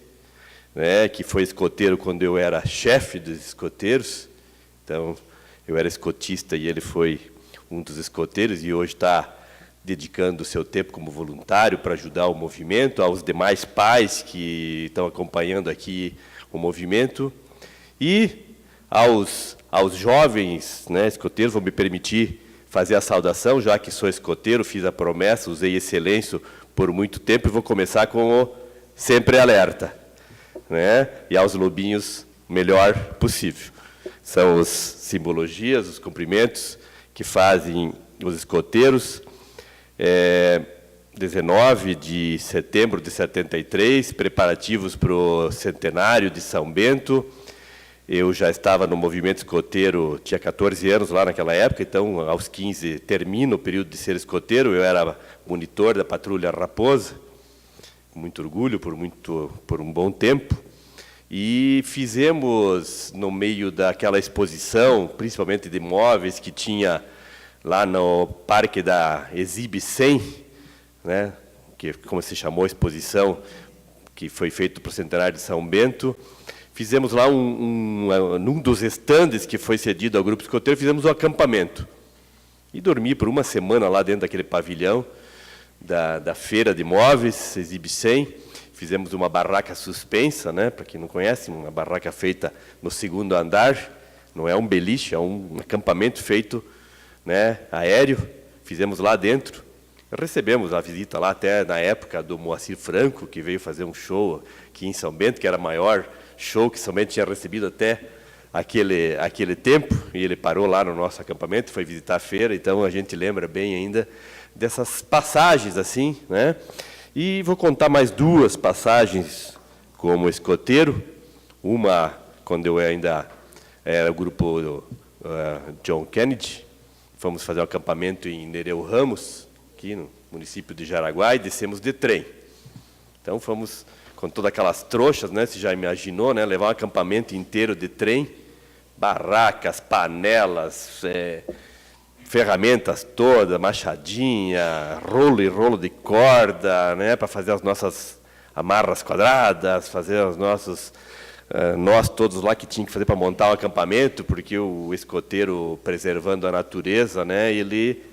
né? Que foi escoteiro quando eu era chefe dos escoteiros. Então, eu era escotista e ele foi um dos escoteiros e hoje está dedicando o seu tempo como voluntário para ajudar o movimento, aos demais pais que estão acompanhando aqui o movimento e aos jovens, né, escoteiros. Vou me permitir fazer a saudação, já que sou escoteiro, fiz a promessa, usei esse lenço por muito tempo e vou começar com o sempre alerta, né, e aos lobinhos o melhor possível. São as simbologias, os cumprimentos que fazem os escoteiros. 19 de setembro de 73, preparativos para o centenário de São Bento. Eu já estava no movimento escoteiro, tinha 14 anos lá naquela época, então aos 15 termino o período de ser escoteiro. Eu era monitor da patrulha Raposa, com muito orgulho, por um bom tempo. E fizemos, no meio daquela exposição, principalmente de móveis, que tinha lá no Parque da Exibe 100, né, que como se chamou a exposição, que foi feito para o centenário de São Bento, fizemos lá num dos estandes que foi cedido ao Grupo Escoteiro, fizemos um acampamento. E dormi por uma semana lá dentro daquele pavilhão da Feira de Móveis, Exibe 100. Fizemos uma barraca suspensa, né, para quem não conhece, uma barraca feita no segundo andar. Não é um beliche, é um acampamento feito, né, aéreo. Fizemos lá dentro. Recebemos a visita lá até na época do Moacir Franco, que veio fazer um show aqui em São Bento, que era o maior show que São Bento tinha recebido até aquele tempo, e ele parou lá no nosso acampamento, foi visitar a feira, então a gente lembra bem ainda dessas passagens assim, né? E vou contar mais duas passagens como escoteiro, uma quando eu ainda era o grupo John Kennedy, fomos fazer um acampamento em Nereu Ramos, aqui no município de Jaraguá, e descemos de trem. Então fomos com todas aquelas trouxas, né, você já imaginou, né, levar um acampamento inteiro de trem, barracas, panelas, ferramentas todas, machadinha, rolo e rolo de corda, né, para fazer as nossas amarras quadradas, fazer os nossos nós todos lá que tinha que fazer para montar um acampamento, porque o escoteiro, preservando a natureza, né, ele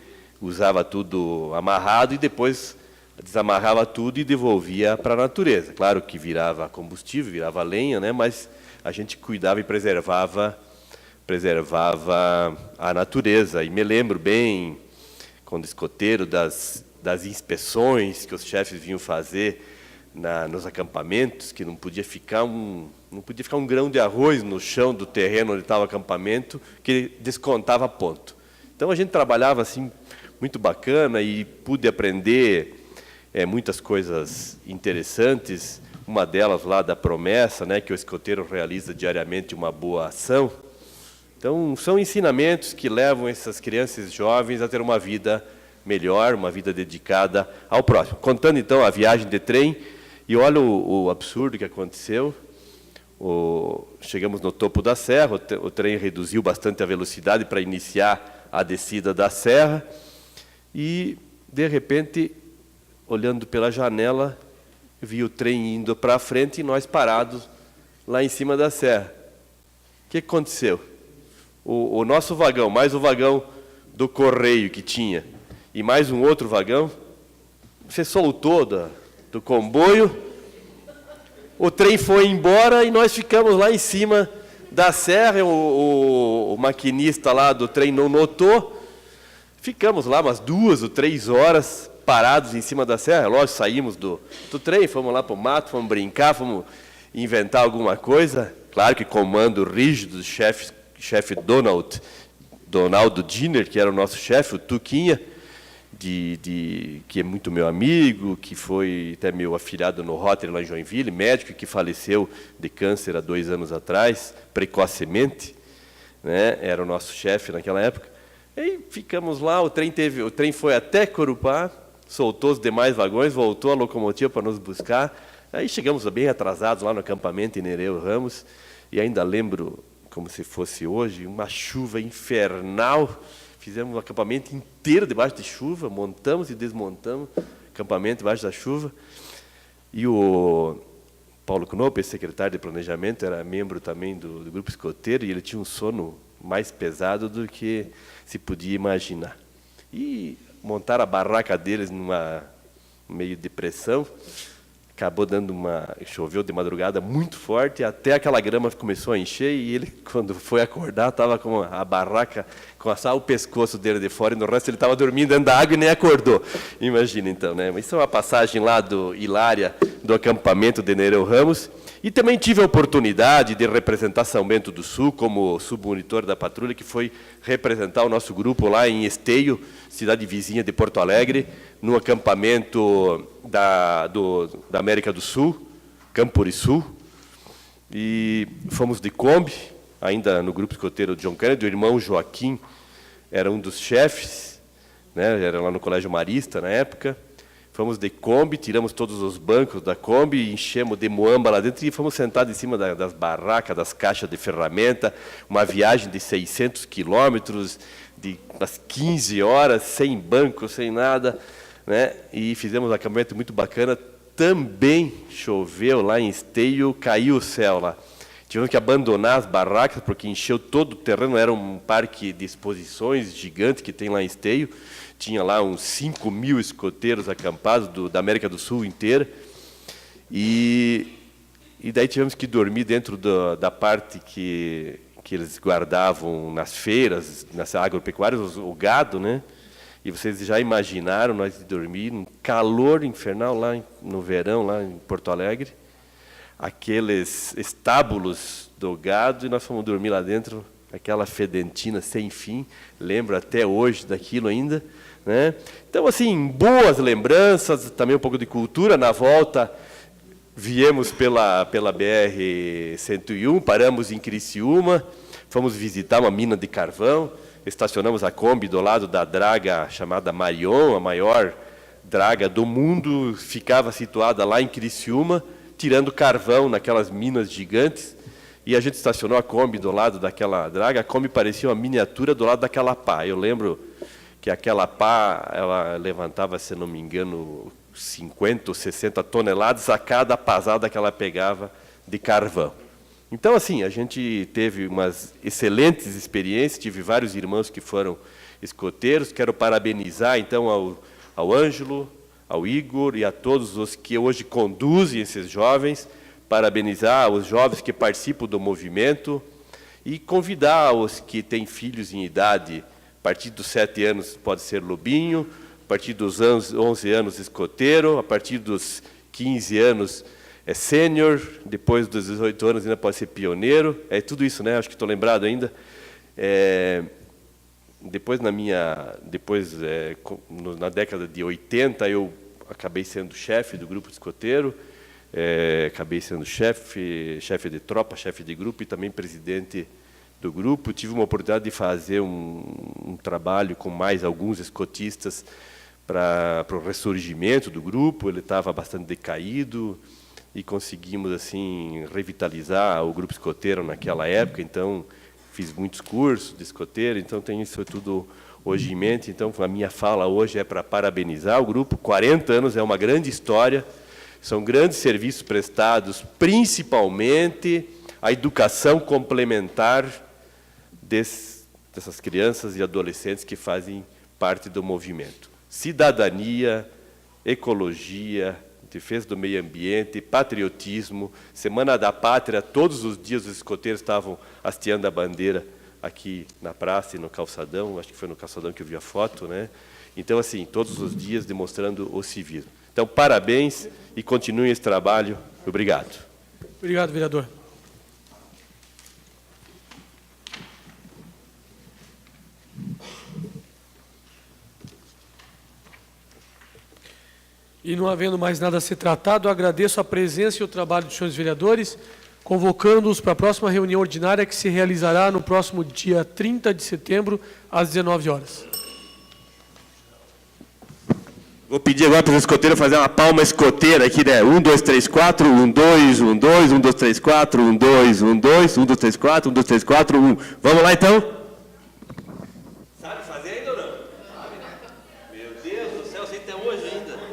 usava tudo amarrado e depois desamarrava tudo e devolvia para a natureza. Claro que virava combustível, virava lenha, né, mas a gente cuidava e preservava a natureza. E me lembro bem, quando escoteiro, das inspeções que os chefes vinham fazer nos acampamentos, que não podia ficar um grão de arroz no chão do terreno onde estava o acampamento, que descontava ponto. Então a gente trabalhava assim muito bacana e pude aprender muitas coisas interessantes. Uma delas lá da promessa, né, que o escoteiro realiza diariamente uma boa ação. Então são ensinamentos que levam essas crianças jovens a ter uma vida melhor, uma vida dedicada ao próximo. Contando então a viagem de trem, e olha o absurdo que aconteceu. Chegamos no topo da serra, o trem reduziu bastante a velocidade para iniciar a descida da serra, e, de repente, olhando pela janela, vi o trem indo para a frente e nós parados lá em cima da serra. O que aconteceu? O nosso vagão, mais o vagão do correio que tinha, e mais um outro vagão, você soltou do comboio, o trem foi embora e nós ficamos lá em cima da serra, o maquinista lá do trem não notou, ficamos lá umas 2 ou 3 horas parados em cima da serra. Lógico, saímos do trem, fomos lá para o mato, fomos brincar, fomos inventar alguma coisa. Claro que comando rígido do chefe Donaldo Diner, que era o nosso chefe, o Tuquinha, que é muito meu amigo, que foi até meu afilhado no Rotary lá em Joinville, médico que faleceu de câncer há 2 anos atrás, precocemente, né? Era o nosso chefe naquela época. E ficamos lá, o trem foi até Corupá, soltou os demais vagões, voltou a locomotiva para nos buscar. Aí chegamos bem atrasados lá no acampamento em Nereu Ramos, e ainda lembro, como se fosse hoje, uma chuva infernal. Fizemos um acampamento inteiro debaixo de chuva, montamos e desmontamos acampamento debaixo da chuva. E o Paulo Knopp, secretário de Planejamento, era membro também do grupo escoteiro, e ele tinha um sono mais pesado do que se podia imaginar. E montaram a barraca deles numa meio depressão, acabou choveu de madrugada muito forte, até aquela grama começou a encher, e ele, quando foi acordar, estava com a barraca, com só o pescoço dele de fora, e no resto ele estava dormindo dentro da água e nem acordou. Imagina então, né? Isso é uma passagem lá do Hilária, do acampamento de Nereu Ramos. E também tive a oportunidade de representar São Bento do Sul como submonitor da patrulha, que foi representar o nosso grupo lá em Esteio, cidade vizinha de Porto Alegre, no acampamento da América do Sul, Camporisul. E fomos de Kombi, ainda no grupo escoteiro John Kennedy, o irmão Joaquim era um dos chefes, né? Era lá no Colégio Marista na época. Fomos de Kombi, tiramos todos os bancos da Kombi, enchemos de muamba lá dentro e fomos sentados em cima das barracas, das caixas de ferramenta, uma viagem de 600 quilômetros, de umas 15 horas, sem banco, sem nada, né? E fizemos um acampamento muito bacana. Também choveu lá em Esteio, caiu o céu lá. Tivemos que abandonar as barracas, porque encheu todo o terreno, era um parque de exposições gigante que tem lá em Esteio. Tinha lá uns 5.000 escoteiros acampados da América do Sul inteira. E daí tivemos que dormir dentro da parte que eles guardavam nas feiras, nas agropecuárias, o gado, né? E vocês já imaginaram nós dormir num calor infernal lá no verão, lá em Porto Alegre. Aqueles estábulos do gado, e nós fomos dormir lá dentro, aquela fedentina sem fim. Lembro até hoje daquilo ainda, né? Então, assim, boas lembranças, também um pouco de cultura. Na volta, viemos pela BR-101, paramos em Criciúma, fomos visitar uma mina de carvão, estacionamos a Kombi do lado da draga chamada Marion, a maior draga do mundo, ficava situada lá em Criciúma, tirando carvão naquelas minas gigantes, e a gente estacionou a Kombi do lado daquela draga. A Kombi parecia uma miniatura do lado daquela pá. Eu lembro que aquela pá, ela levantava, se não me engano, 50 ou 60 toneladas a cada pasada que ela pegava de carvão. Então, assim, a gente teve umas excelentes experiências, tive vários irmãos que foram escoteiros. Quero parabenizar, então, ao Ângelo, ao Igor e a todos os que hoje conduzem esses jovens, parabenizar os jovens que participam do movimento e convidar os que têm filhos em idade. A partir dos 7 anos pode ser lobinho, a partir dos 11 anos escoteiro, a partir dos 15 anos é sênior, depois dos 18 anos ainda pode ser pioneiro. É tudo isso, né? Acho que estou lembrado ainda. Depois, na década de 80, eu acabei sendo chefe do grupo de escoteiro, acabei sendo chefe de tropa, chefe de grupo e também presidente do grupo. Tive uma oportunidade de fazer um trabalho com mais alguns escotistas para o ressurgimento do grupo. Ele estava bastante decaído e conseguimos assim revitalizar o grupo escoteiro naquela época. Então, fiz muitos cursos de escoteiro, então tenho isso tudo hoje em mente. Então, a minha fala hoje é para parabenizar o grupo. 40 anos é uma grande história, são grandes serviços prestados, principalmente a educação complementar dessas crianças e adolescentes que fazem parte do movimento. Cidadania, ecologia, defesa do meio ambiente, patriotismo, Semana da Pátria, todos os dias os escoteiros estavam hasteando a bandeira aqui na praça e no calçadão, acho que foi no calçadão que eu vi a foto, né? Então, assim, todos os dias demonstrando o civismo. Então, parabéns e continuem esse trabalho. Obrigado.
Obrigado, vereador. E não havendo mais nada a ser tratado, agradeço a presença e o trabalho dos senhores vereadores, convocando-os para a próxima reunião ordinária que se realizará no próximo dia 30 de setembro, às 19 horas.
Vou pedir agora para os escoteiros fazer uma palma escoteira aqui, né? 1, 2, 3, 4, 1, 2, 1, 2, 1, 2, 3, 4, 1, 2, 1, 2, 1, 2, 3, 4, 1, 2, 3, 4, 1. Vamos lá, então? Sabe fazer ainda ou não? Sabe. Meu Deus do céu, você até hoje ainda.